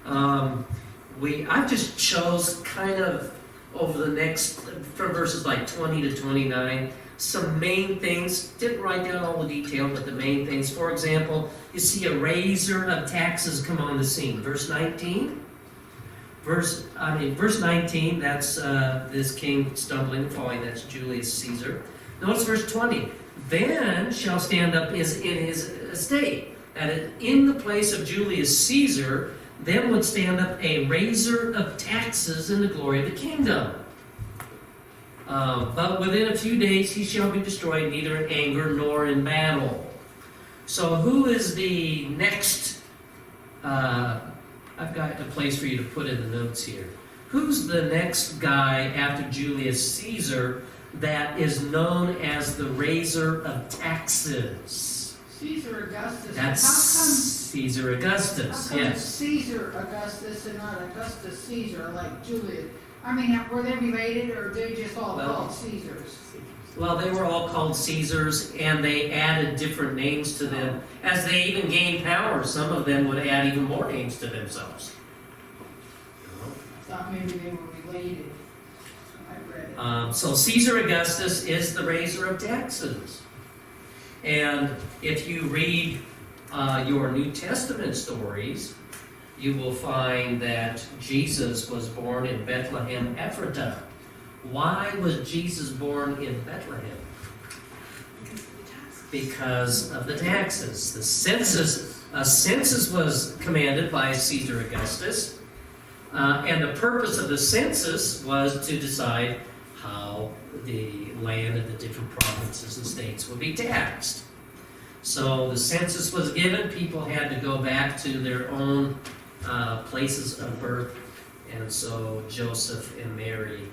I just chose kind of over the next, from verses like 20 to 29, some main things. Didn't write down all the detail, but the main things. For example, you see a raiser of taxes come on the scene. Verse 19. Verse 19, that's this king stumbling and falling, that's Julius Caesar. Notice verse 20. Then shall stand up is in his estate. That in the place of Julius Caesar, then would stand up a raiser of taxes in the glory of the kingdom. But within a few days he shall be destroyed, neither in anger nor in battle. So who is the next? I've got a place for you to put in the notes here. Who's the next guy after Julius Caesar that is known as the raiser of taxes? Caesar Augustus. That's Caesar Augustus, How come yes. Caesar Augustus and not Augustus Caesar like Julius? I mean, were they related or they just all Well- called Caesars? Well, they were all called Caesars, and they added different names to them. As they even gained power, some of them would add even more names to themselves. I thought maybe they were related. I read it. So Caesar Augustus is the raiser of taxes. And if you read your New Testament stories, you will find that Jesus was born in Bethlehem, Ephratah. Why was Jesus born in Bethlehem? Because of the taxes. The census, a census was commanded by Caesar Augustus, and the purpose of the census was to decide how the land of the different provinces and states would be taxed. So the census was given, people had to go back to their own places of birth, and so Joseph and Mary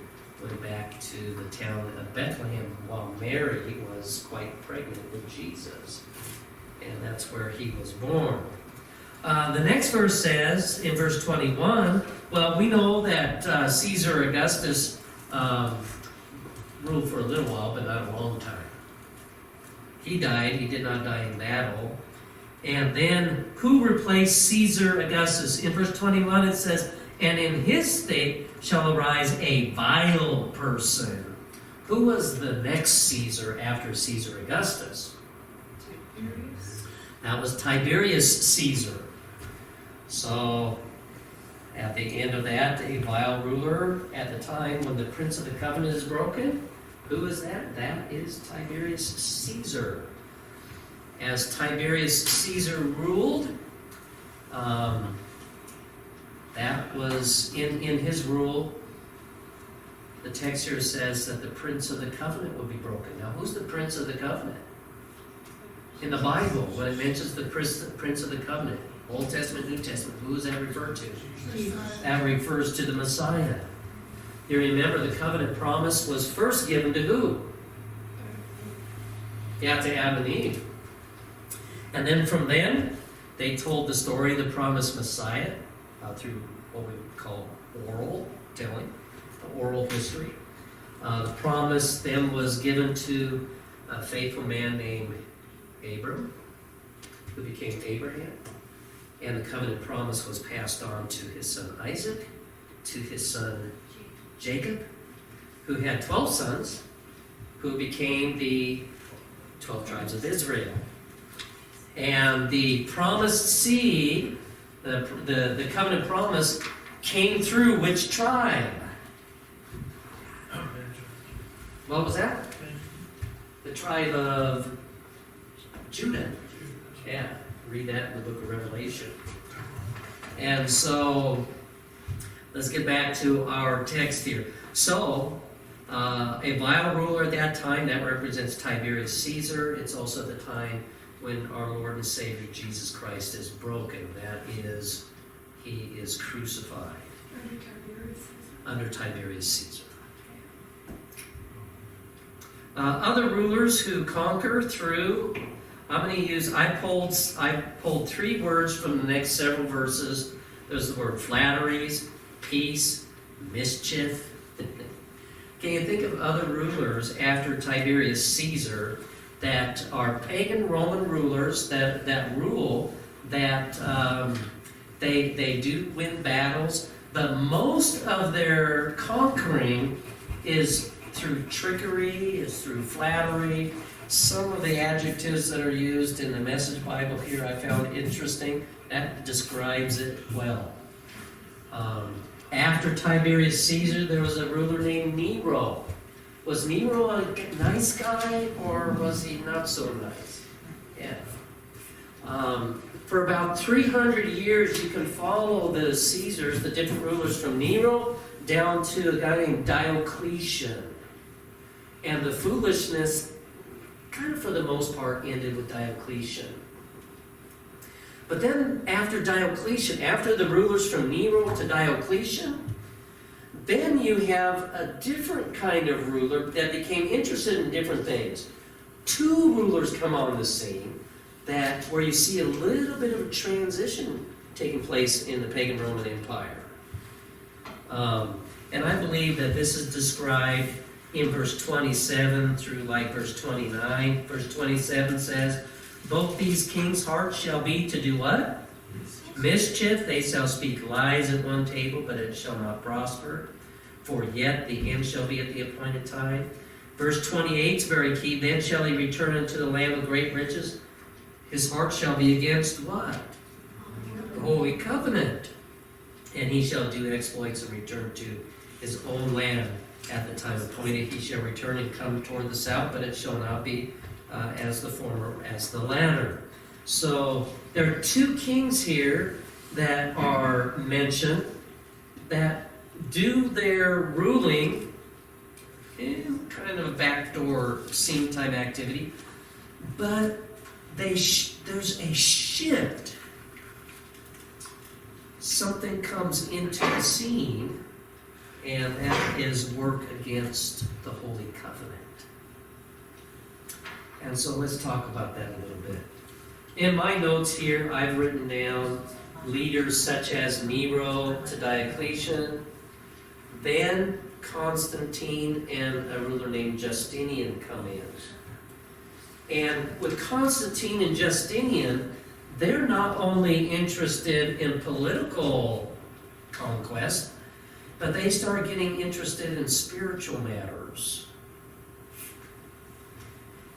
went back to the town of Bethlehem while Mary was quite pregnant with Jesus, and that's where he was born. The next verse says, in verse 21, well, we know that Caesar Augustus ruled for a little while, but not a long time. He died. He did not die in battle. And then, who replaced Caesar Augustus? In verse 21, it says, And in his state shall arise a vile person. Who was the next Caesar after Caesar Augustus? Tiberius. That was Tiberius Caesar. So, at the end of that, a vile ruler at the time when the Prince of the Covenant is broken. Who is that? That is Tiberius Caesar. As Tiberius Caesar ruled, that was in his rule. The text here says that the Prince of the Covenant will be broken. Now, who's the Prince of the Covenant? In the Bible, when it mentions the Prince of the Covenant, Old Testament, New Testament, who is that referred to? That refers to the Messiah. You remember the covenant promise was first given to who? Yeah, to Adam and Eve. And then from then, they told the story of the promised Messiah through what we would call oral telling, the oral history. The promise then was given to a faithful man named Abram, who became Abraham. And the covenant promise was passed on to his son Isaac, to his son Jacob, who had 12 sons, who became the 12 tribes of Israel. And the promised seed, the covenant promise, came through which tribe? What was that? The tribe of Judah. Yeah, read that in the book of Revelation. And so, let's get back to our text here. So, a vile ruler at that time, that represents Tiberius Caesar. It's also the time when our Lord and Savior Jesus Christ is broken. That is, he is crucified under Tiberius Caesar. Other rulers who conquer through, I'm going to use, I pulled 3 words from the next several verses. There's the word flatteries, peace, mischief. Can you think of other rulers after Tiberius Caesar that are pagan Roman rulers that rule, that they do win battles, but most of their conquering is through trickery, is through flattery. Some of the adjectives that are used in the Message Bible here I found interesting. That describes it well. After Tiberius Caesar, there was a ruler named Nero. Was Nero a nice guy, or was he not so nice? Yeah. For about 300 years, you can follow the Caesars, the different rulers from Nero down to a guy named Diocletian. And the foolishness, kind of for the most part, ended with Diocletian. But then after Diocletian, after the rulers from Nero to Diocletian, then you have a different kind of ruler that became interested in different things. 2 rulers come on the scene where you see a little bit of a transition taking place in the pagan Roman Empire. And I believe that this is described in verse 27 through verse 29. Verse 27 says, both these kings' hearts shall be to do what? Mischief. They shall speak lies at one table, but it shall not prosper. For yet the end shall be at the appointed time. Verse 28 is very key. Then shall he return unto the land with great riches. His heart shall be against what? The Holy Covenant. And he shall do exploits and return to his own land at the time appointed. He shall return and come toward the south, but it shall not be as the former, as the latter. So there are 2 kings here that are mentioned that do their ruling in kind of a backdoor scene time activity, but there's a shift. Something comes into the scene, and that is work against the Holy Covenant. And so let's talk about that a little bit. In my notes here, I've written down leaders such as Nero to Diocletian, then Constantine and a ruler named Justinian come in. And with Constantine and Justinian, they're not only interested in political conquest, but they started getting interested in spiritual matters.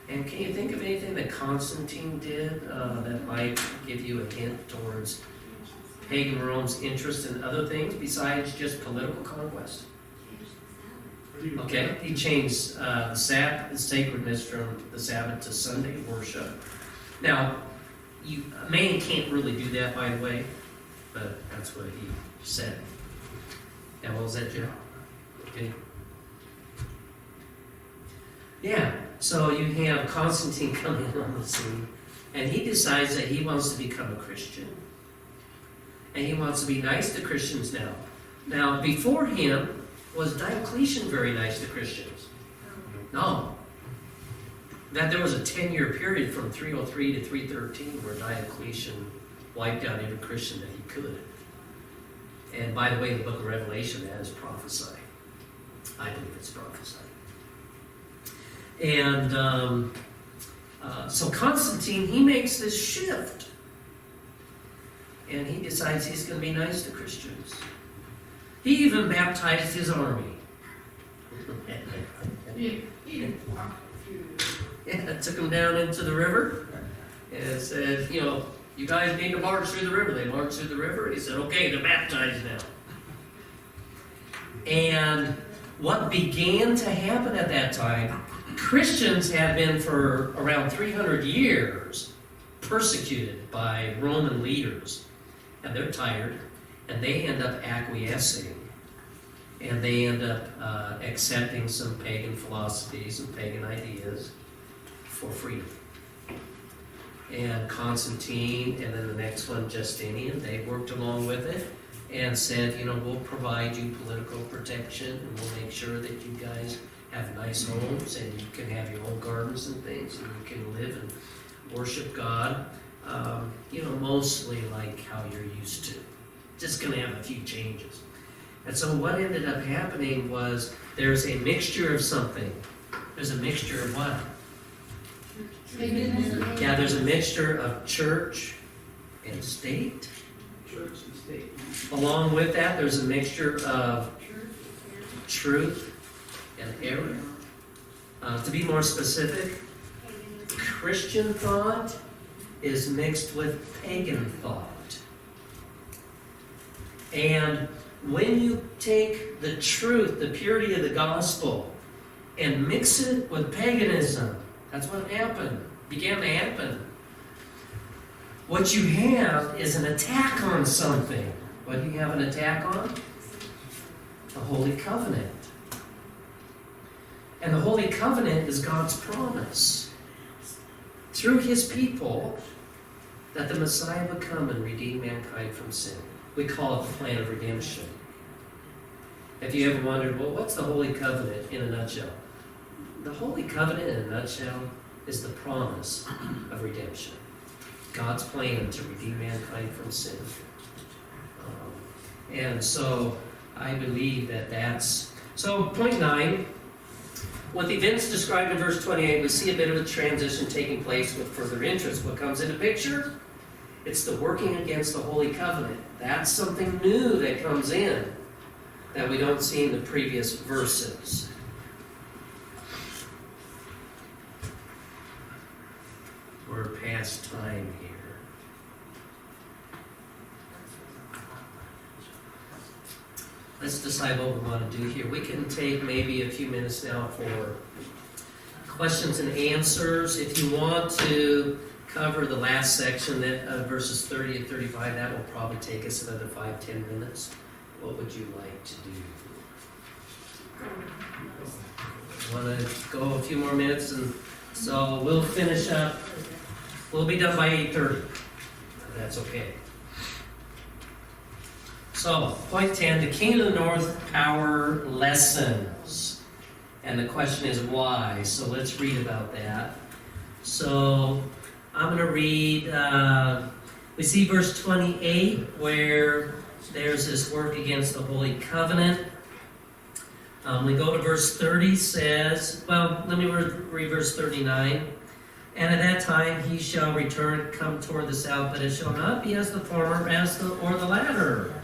And can you think of anything that Constantine did that might give you a hint towards pagan Rome's interest in other things besides just political conquest? Okay, he changed the Sabbath, the sacredness from the Sabbath to Sunday worship. Now, a man can't really do that, by the way, but that's what he said. Yeah, what was that, Jeff? Okay. Yeah, so you have Constantine coming on the scene, and he decides that he wants to become a Christian. And he wants to be nice to Christians now. Now, before him, was Diocletian very nice to Christians? No. That there was a 10-year period from 303 to 313 where Diocletian wiped out every Christian that he could. And by the way, the book of Revelation, that is prophesied. I believe it's prophesied. And so Constantine, he makes this shift. And he decides he's going to be nice to Christians. He even baptized his army. He didn't walk a few. Yeah, took them down into the river and said, you guys need to march through the river. They marched through the river. He said, okay, they're baptized now. And what began to happen at that time, Christians have been for around 300 years persecuted by Roman leaders. And they're tired, and they end up acquiescing. And they end up accepting some pagan philosophies and pagan ideas for freedom. And Constantine, and then the next one, Justinian, they worked along with it and said, we'll provide you political protection, and we'll make sure that you guys have nice homes, and you can have your own gardens and things, and you can live and worship God, mostly like how you're used to. Just going to have a few changes. And so what ended up happening was there's a mixture of something. There's a mixture of what? Yeah, there's a mixture of church and state. Church and state. Along with that, there's a mixture of truth and error. To be more specific, Christian thought is mixed with pagan thought. And when you take the truth, the purity of the gospel, and mix it with paganism, that's what began to happen. What you have is an attack on something. What do you have an attack on? The Holy Covenant. And the Holy Covenant is God's promise through His people that the Messiah would come and redeem mankind from sin. We call it the plan of redemption. If you ever wondered, well, what's the Holy Covenant in a nutshell? The Holy Covenant in a nutshell is the promise of redemption. God's plan to redeem mankind from sin. And so I believe that that's... So point 9, with events described in verse 28, we see a bit of a transition taking place with further interest. What comes into picture? It's the working against the Holy Covenant. That's something new that comes in that we don't see in the previous verses. We're past time here. Let's decide what we want to do here. We can take maybe a few minutes now for questions and answers. If you want to cover the last section, that verses 30 and 35, that will probably take us another 5-10 minutes. What would you like to do? Want to go a few more minutes, and so we'll finish up. We'll be done by 8:30. That's okay. So, point 10, the King of the North power lessens. And the question is why? So let's read about that. So I'm going to read, we see verse 28 where there's this work against the Holy Covenant. We go to verse 30, says, well, let me read verse 39. And at that time he shall return, come toward the south, but it shall not be as the former, or the latter.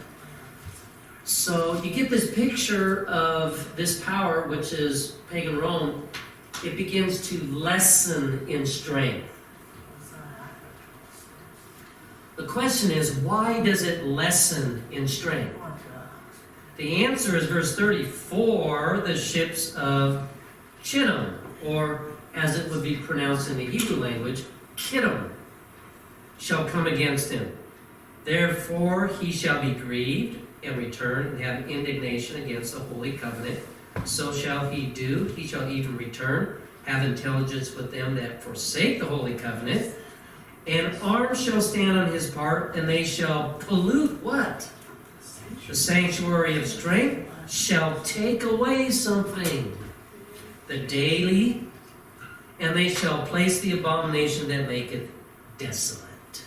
So you get this picture of this power, which is pagan Rome. It begins to lessen in strength. The question is, why does it lessen in strength? The answer is verse 34, the ships of Chittim, or as it would be pronounced in the Hebrew language, Kittim, shall come against him. Therefore he shall be grieved and return and have indignation against the holy covenant. So shall he do. He shall even return, have intelligence with them that forsake the holy covenant. And arms shall stand on his part, and they shall pollute what? The sanctuary of strength shall take away something. The daily, and they shall place the abomination that maketh desolate.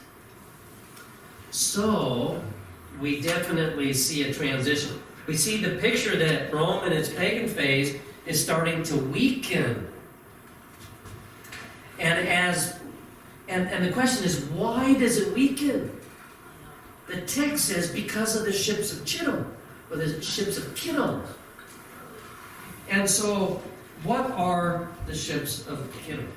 So, we definitely see a transition. We see the picture that Rome in its pagan phase is starting to weaken. And the question is, why does it weaken? The text says because of the ships of Chittim, or the ships of Kittim. And so, what are the ships of Kittim?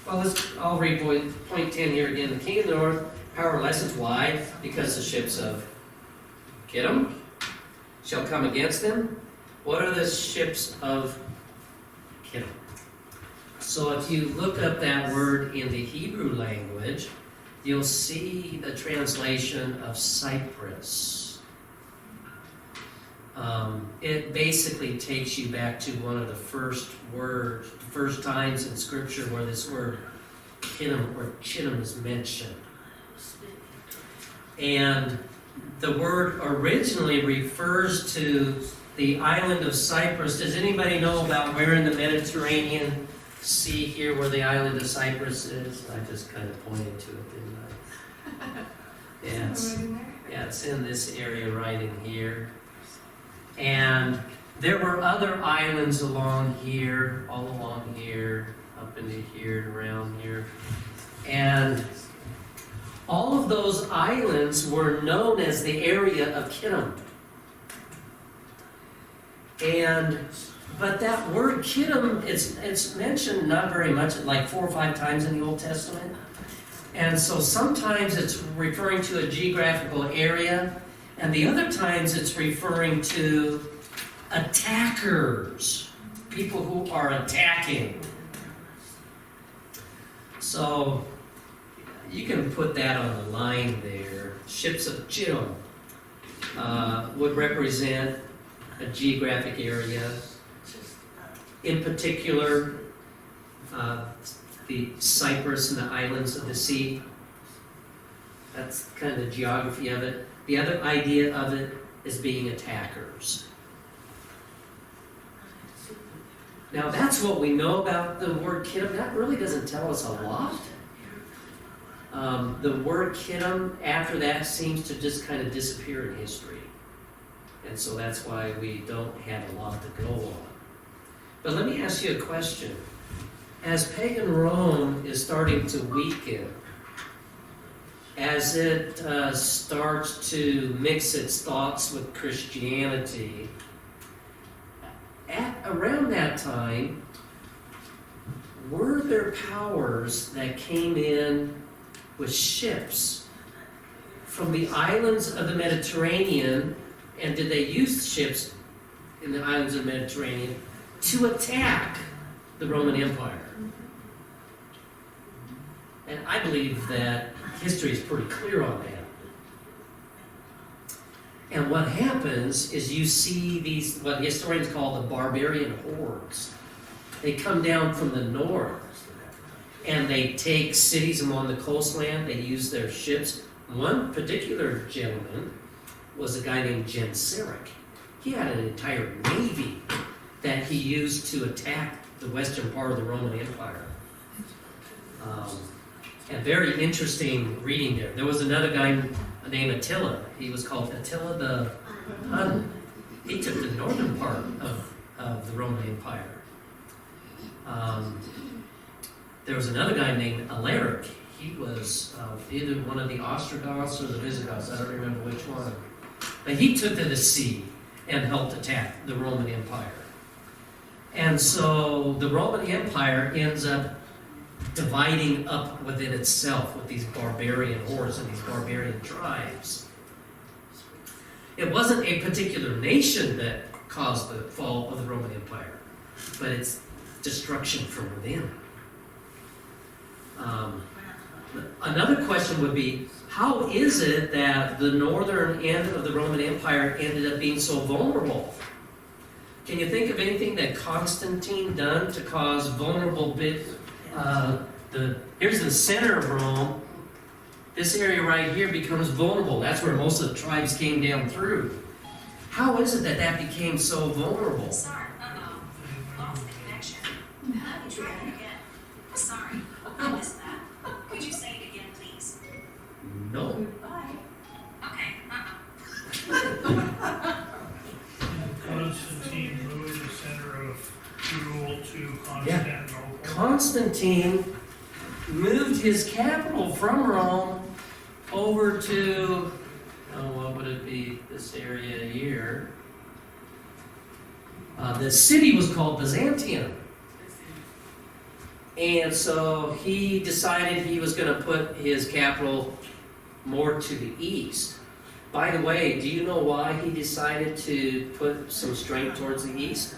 Well, I'll read point 10 here again. The king of the north, power lessens. Why? Because the ships of Kittim shall come against them. What are the ships of Kittim? So if you look up that word in the Hebrew language, you'll see the translation of Cyprus. It basically takes you back to one of the first times in Scripture where this word Kittim or Chittim is mentioned. And the word originally refers to the island of Cyprus. Does anybody know about where in the Mediterranean Sea here where the island of Cyprus is? I just kind of pointed to it, didn't I? Yeah, it's in this area right in here. And there were other islands along here, all along here, up into here and around here. And all of those islands were known as the area of Kittim. But that word Kittim, it's mentioned not very much, like 4 or 5 times in the Old Testament. And so sometimes it's referring to a geographical area, and the other times it's referring to attackers, people who are attacking. So you can put that on the line there. Ships of Chittim would represent a geographic area. In particular, the Cyprus and the islands of the sea. That's kind of the geography of it. The other idea of it is being attackers. Now that's what we know about the word Kittim. That really doesn't tell us a lot. The word Kittim after that seems to just kind of disappear in history. And so that's why we don't have a lot to go on. But let me ask you a question. As pagan Rome is starting to weaken, as it starts to mix its thoughts with Christianity, around that time, were there powers that came in with ships from the islands of the Mediterranean, and did they use ships in the islands of the Mediterranean to attack the Roman Empire? And I believe that history is pretty clear on that. And what happens is you see these, what historians call the barbarian hordes. They come down from the north, and they take cities along the coastland. They use their ships. One particular gentleman was a guy named Genseric. He had an entire navy that he used to attack the western part of the Roman Empire. And very interesting reading there. There was another guy named Attila. He was called Attila the Hun. He took the northern part of the Roman Empire. There was another guy named Alaric. He was either one of the Ostrogoths or the Visigoths. I don't remember which one. But he took to the sea. and helped attack the Roman Empire. And so the Roman Empire ends up dividing up within itself with these barbarian hordes and these barbarian tribes. It wasn't a particular nation that caused the fall of the Roman Empire, but it's destruction from within. Another question would be, how is it that the northern end of the Roman Empire ended up being so vulnerable? Can you think of anything that Constantine done to cause vulnerable here's the center of Rome. This area right here becomes vulnerable. That's where most of the tribes came down through. How is it that that became so vulnerable? Sorry, lost the connection. Let me try it again. Sorry, I missed that. Could you say it again, please? No. Goodbye. Okay, Constantine moved the center of rule to Constantinople. Constantine moved his capital from Rome over to, what would it be, this area here. The city was called Byzantium. And so he decided he was going to put his capital more to the east. By the way, do you know why he decided to put some strength towards the east?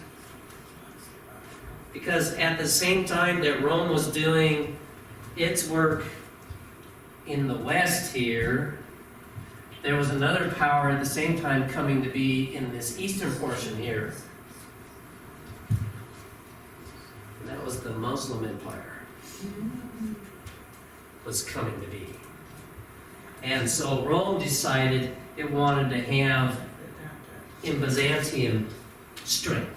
Because at the same time that Rome was doing its work in the west here, there was another power at the same time coming to be in this eastern portion here. And that was the Muslim Empire was coming to be. And so Rome decided it wanted to have in Byzantium strength.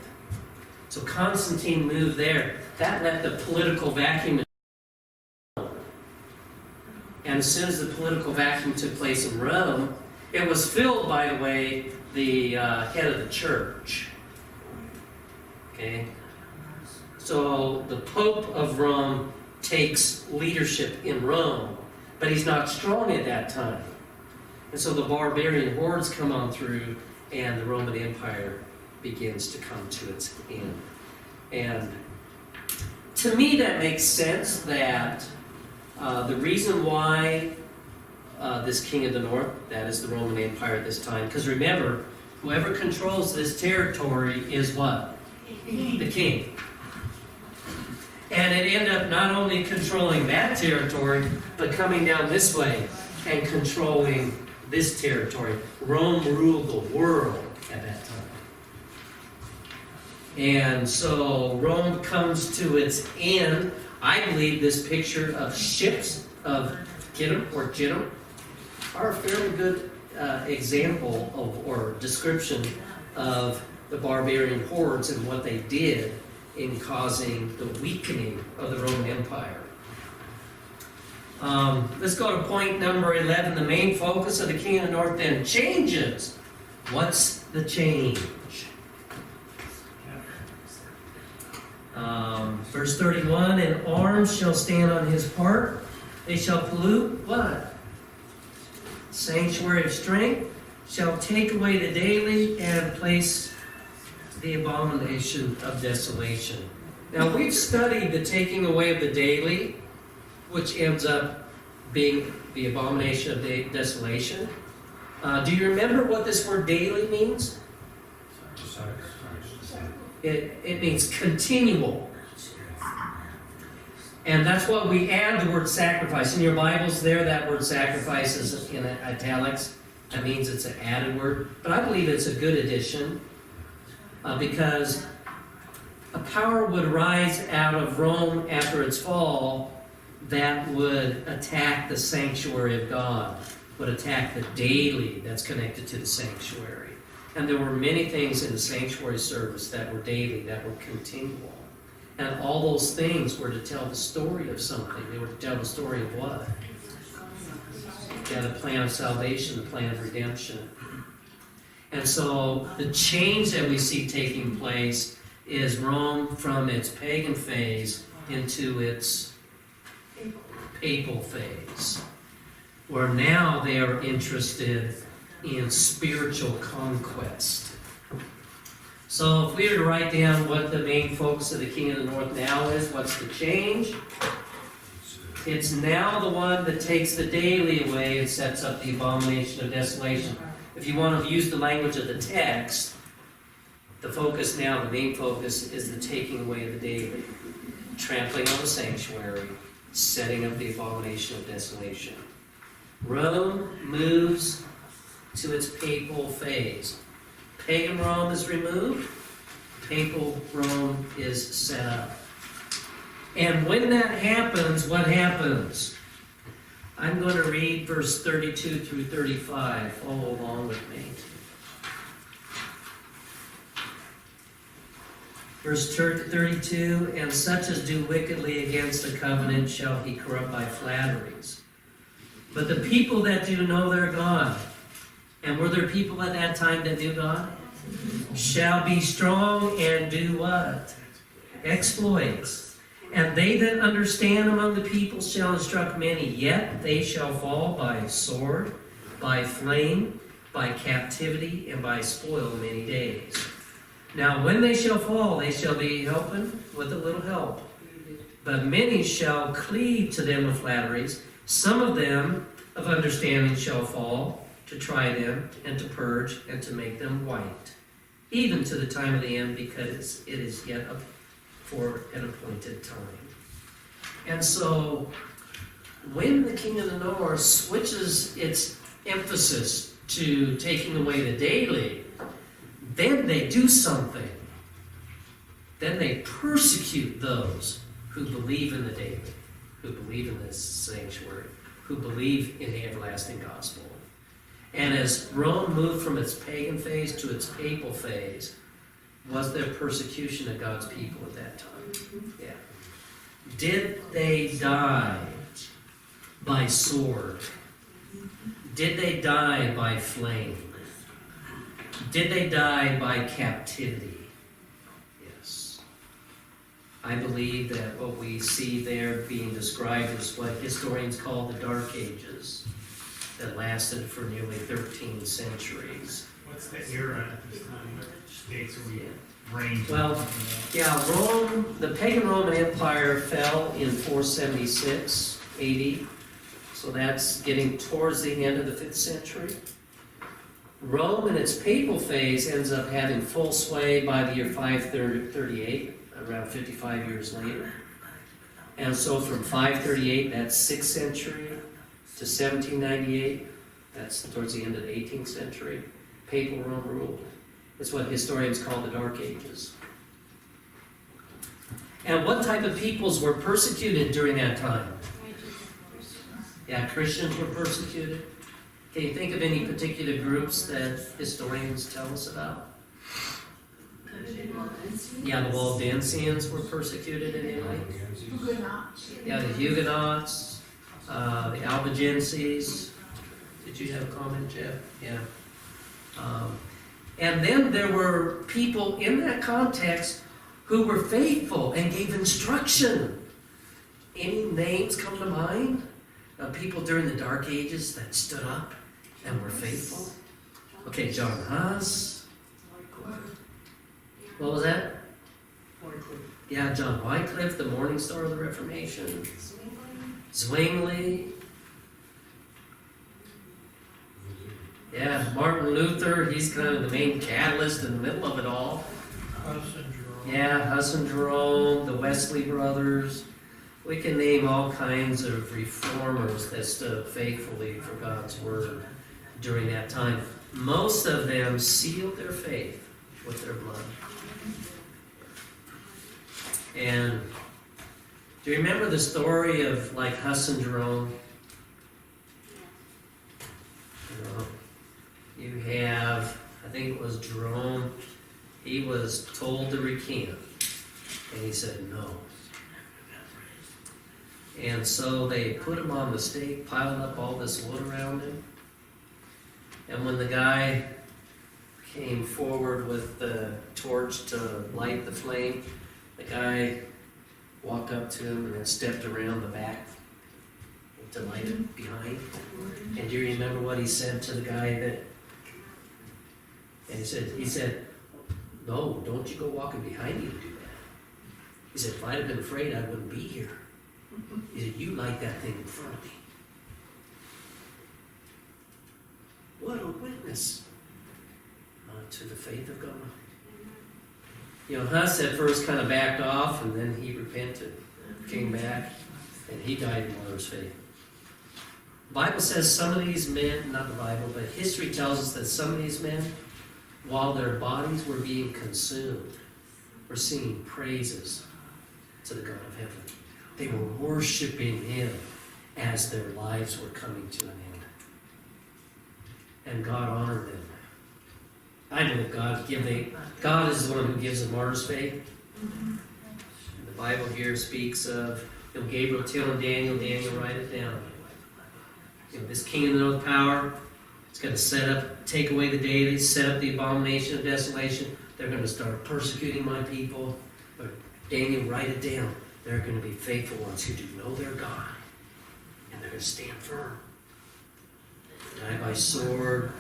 So Constantine moved there. That left a political vacuum. And as soon as the political vacuum took place in Rome, it was filled, by the way, the head of the church. Okay? So the Pope of Rome takes leadership in Rome, but he's not strong at that time. And so the barbarian hordes come on through, and the Roman Empire begins to come to its end. And to me, that makes sense that the reason why this king of the north, that is the Roman Empire at this time, because remember, whoever controls this territory is what? The king. And it ended up not only controlling that territory, but coming down this way and controlling this territory. Rome ruled the world at that time. And so Rome comes to its end. I believe this picture of ships of Kittim or Chittim are a fairly good example of or description of the barbarian hordes and what they did in causing the weakening of the Roman Empire. Let's go to point number 11. The main focus of the King of the North then changes. What's the change? Verse 31, and arms shall stand on his part. They shall pollute what? Sanctuary of strength, shall take away the daily and place the abomination of desolation. Now we've studied the taking away of the daily, which ends up being the abomination of desolation. Do you remember what this word daily means? It means continual. And that's what we add the word sacrifice. In your Bibles there, that word sacrifice is in italics. That means it's an added word. But I believe it's a good addition because a power would rise out of Rome after its fall that would attack the sanctuary of God, would attack the daily that's connected to the sanctuary. And there were many things in the sanctuary service that were daily, that were continual. And all those things were to tell the story of something. They were to tell the story of what? Yeah, the plan of salvation, the plan of redemption. And so the change that we see taking place is Rome from its pagan phase into its papal phase, where now they are interested in spiritual conquest. So if we were to write down what the main focus of the King of the North now is, what's the change? It's now the one that takes the daily away and sets up the abomination of desolation. If you want to use the language of the text, the focus now, the main focus, is the taking away of the daily, trampling on the sanctuary, setting up the abomination of desolation. Rome moves to its papal phase. Pagan Rome is removed, papal Rome is set up. And when that happens, what happens? I'm going to read verse 32 through 35. Follow along with me. Verse 32, and such as do wickedly against the covenant shall he corrupt by flatteries. But the people that do know their God, and were there people at that time that knew God? Shall be strong and do what? Exploits. And they that understand among the people shall instruct many, yet they shall fall by sword, by flame, by captivity, and by spoil many days. Now when they shall fall, they shall be helping with a little help. But many shall cleave to them with flatteries. Some of them of understanding shall fall, to try them, and to purge, and to make them white, even to the time of the end, because it is yet up for an appointed time. And so, when the King of the North switches its emphasis to taking away the daily, then they do something. Then they persecute those who believe in the daily, who believe in this sanctuary, who believe in the everlasting gospel. And as Rome moved from its pagan phase to its papal phase, was there persecution of God's people at that time? Yeah. Did they die by sword? Did they die by flame? Did they die by captivity? Yes. I believe that what we see there being described is what historians call the Dark Ages, that lasted for nearly 13 centuries. What's the era at this time that states we reigned? Well, yeah, Rome, the pagan Roman Empire fell in 476 AD, so that's getting towards the end of the 5th century. Rome in its papal phase ends up having full sway by the year 538, around 55 years later. And so from 538, that's 6th century, to 1798, that's towards the end of the 18th century, papal Rome ruled. It's what historians call the Dark Ages. And what type of peoples were persecuted during that time? Yeah, Christians were persecuted. Can you think of any particular groups that historians tell us about? Yeah, the Waldensians were persecuted in Italy. Huguenots. Yeah, the Huguenots, the Albigenses. Did you have a comment, Jeff? Yeah. And then there were people in that context who were faithful and gave instruction. Any names come to mind of people during the Dark Ages that stood up and were faithful? Okay, John Huss. What was that? Yeah, John Wycliffe, the Morning Star of the Reformation. Zwingli. Yeah, Martin Luther, he's kind of the main catalyst in the middle of it all. Huss and Jerome. Yeah, Huss and Jerome, the Wesley brothers. We can name all kinds of reformers that stood up faithfully for God's word during that time. Most of them sealed their faith with their blood. And do you remember the story of like Huss and Jerome? You have, I think it was Jerome, he was told to recant, and he said no. And so they put him on the stake, piled up all this wood around him, and when the guy came forward with the torch to light the flame, the guy walked up to him and then stepped around the back to light it behind. And do you remember what he said to the guy that? And he said, No, don't you go walking behind me to do that. He said, if I'd have been afraid, I wouldn't be here. He said, you light that thing in front of me. What a witness to the faith of God. You know, Huss at first kind of backed off, and then he repented, came back, and he died in martyr's faith. The Bible says some of these men, not the Bible, but history tells us that some of these men, while their bodies were being consumed, were singing praises to the God of heaven. They were worshiping Him as their lives were coming to an end. And God honored them. I know God is the one who gives the martyr's faith. The Bible here speaks of, you know, Gabriel telling Daniel, write it down. You know, this king of the north power is going to take away the daily, set up the abomination of desolation. They're going to start persecuting my people. But Daniel, write it down. They're going to be faithful ones who do know their God. And they're going to stand firm. Die by sword,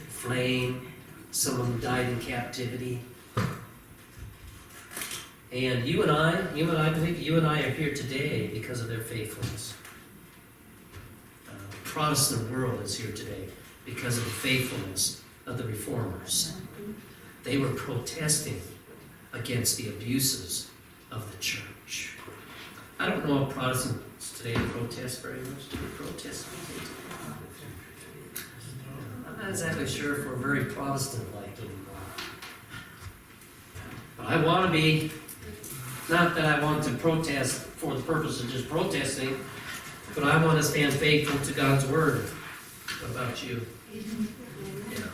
flame. Some of them died in captivity. And you and I believe you and I are here today because of their faithfulness. The Protestant world is here today because of the faithfulness of the reformers. They were protesting against the abuses of the church. I don't know if Protestants today protest very much. Do they protest? I'm not exactly sure if we're very Protestant-like anymore. But I want to be, not that I want to protest for the purpose of just protesting, but I want to stand faithful to God's Word. What about you? Yeah.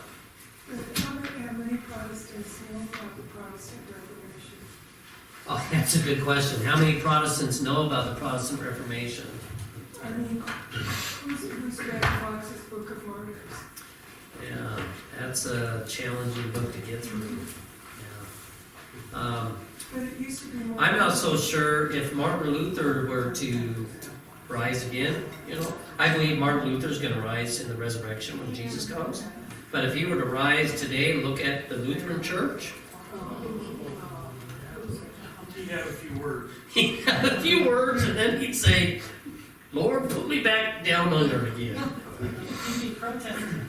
How many Protestants know about the Protestant Reformation? Oh, that's a good question. How many Protestants know about the Protestant Reformation? I mean, who's read Fox's Book of Martyrs? Yeah, that's a challenging book to get through. Yeah. But it used to be more. I'm not so sure if Martin Luther were to rise again, you know. I believe Martin Luther's going to rise in the resurrection when Jesus comes. But if he were to rise today and look at the Lutheran Church, He had a few words. he had a few words and then he'd say, Lord, put me back down under again. He'd be protesting.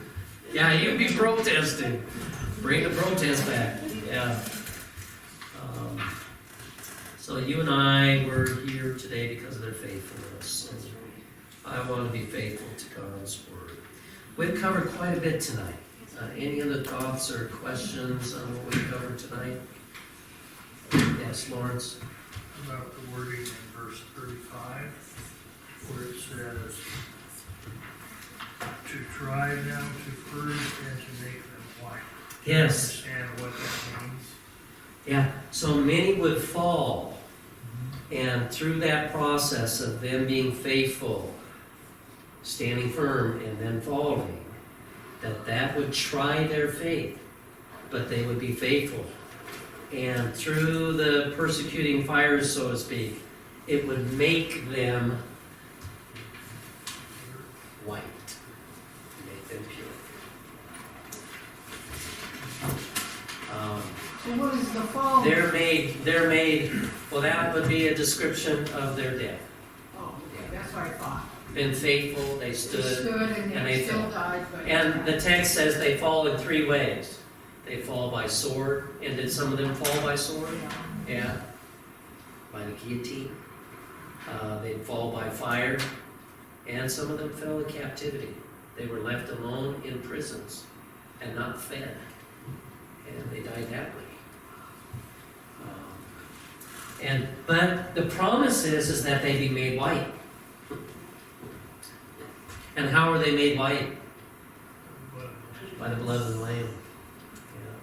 Yeah, he'd be protesting. Bring the protest back. Yeah. So you and I were here today because of their faithfulness. And I want to be faithful to God's Word. We've covered quite a bit tonight. Any other thoughts or questions on what we covered tonight? Yes, Lawrence? About the wording in verse 35, where it says, to try them, to purge, and to make them white. Yes. Understand what that means? Yeah. So many would fall. And through that process of them being faithful, standing firm, and then falling, that would try their faith, but they would be faithful. And through the persecuting fires, so to speak, it would make them white, make them pure. So what is the fall? They're made, well, that would be a description of their death. Oh, okay, that's what I thought. Been faithful, they They stood, and and they they still fell. died, but. and the text says they fall in 3 ways. They fall by sword, and did some of them fall by sword? Yeah. By the guillotine. They'd fall by fire, and some of them fell in captivity. They were left alone in prisons and not fed, and they died that way. But the promise is that they be made white. And how are they made white? By the blood of the Lamb. Yeah.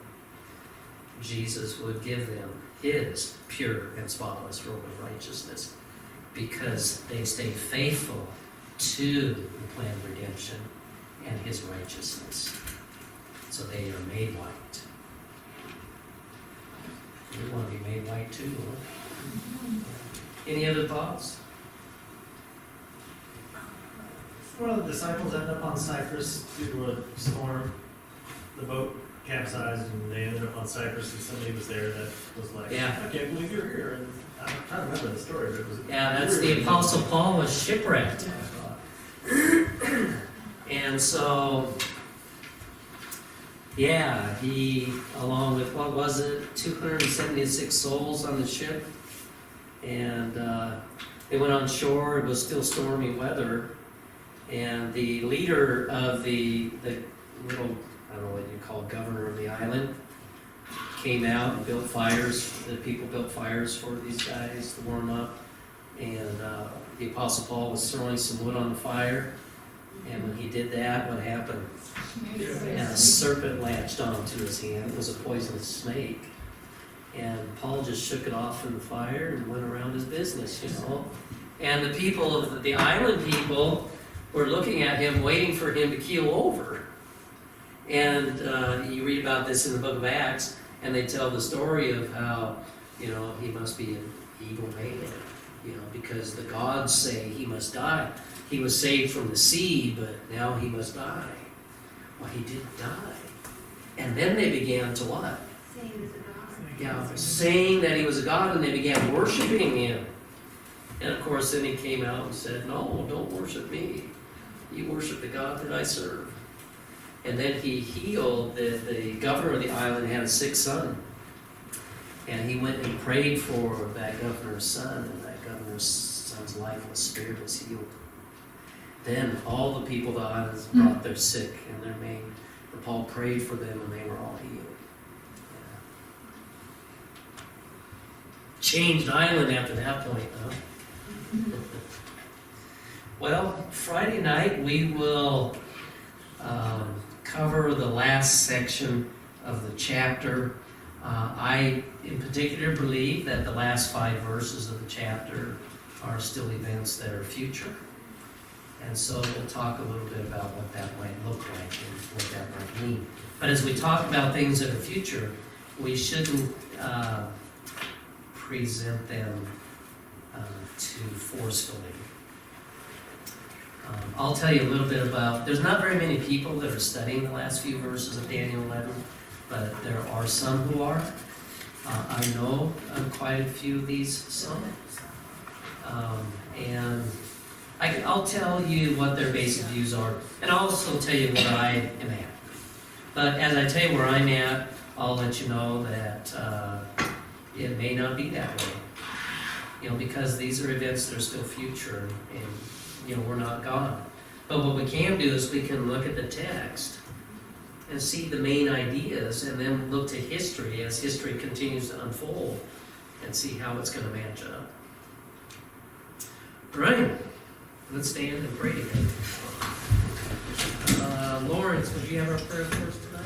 Jesus would give them His pure and spotless robe of righteousness because they stayed faithful to the plan of redemption and His righteousness. So they are made white. We want to be made white too, Lord. Any other thoughts? One of the disciples ended up on Cyprus due to a storm. The boat capsized and they ended up on Cyprus and somebody was there that was like, Yeah. I can't believe you're here. And I'm trying to remember the story, but it was. Yeah, that's the Apostle Paul was shipwrecked. And so, yeah, he, along with, what was it, 276 souls on the ship. And they went on shore, it was still stormy weather. And the leader of the little, I don't know what you call governor of the island, came out and built fires. The people built fires for these guys to warm up. And the Apostle Paul was throwing some wood on the fire. And when he did that, what happened? And a serpent latched onto his hand. It was a poisonous snake. And Paul just shook it off in the fire and went around his business, you know. And the people of the island people were looking at him, waiting for him to keel over. And you read about this in the book of Acts, and they tell the story of how, you know, he must be an evil man, you know, because the gods say he must die. He was saved from the sea, but now he must die. Well, he didn't die. And then they began to what? Say he was a god. Yeah, saying that he was a god, and they began worshiping him. And of course, then he came out and said, no, don't worship me. You worship the God that I serve. And then he healed, the governor of the island had a sick son. And he went and prayed for that governor's son, and that governor's son's lifeless spirit was healed. Then all the people of the islands brought their sick and their maimed. And Paul prayed for them, and they were all healed. Yeah. Changed island after that point, huh? Well, Friday night we will cover the last section of the chapter. I, in particular, believe that the last 5 verses of the chapter are still events that are future. And so we'll talk a little bit about what that might look like and what that might mean. But as we talk about things that are future, we shouldn't present them too forcefully. I'll tell you a little bit about, there's not very many people that are studying the last few verses of Daniel 11, but there are some who are. I know quite a few of these some. And I'll tell you what their basic views are, and I'll also tell you where I am at. But as I tell you where I'm at, I'll let you know that it may not be that way. You know, because these are events that are still future, and you know, we're not God. But what we can do is we can look at the text and see the main ideas, and then look to history as history continues to unfold and see how it's going to match up. All right, let's stand and pray together. Lawrence, would you have our prayer for us tonight?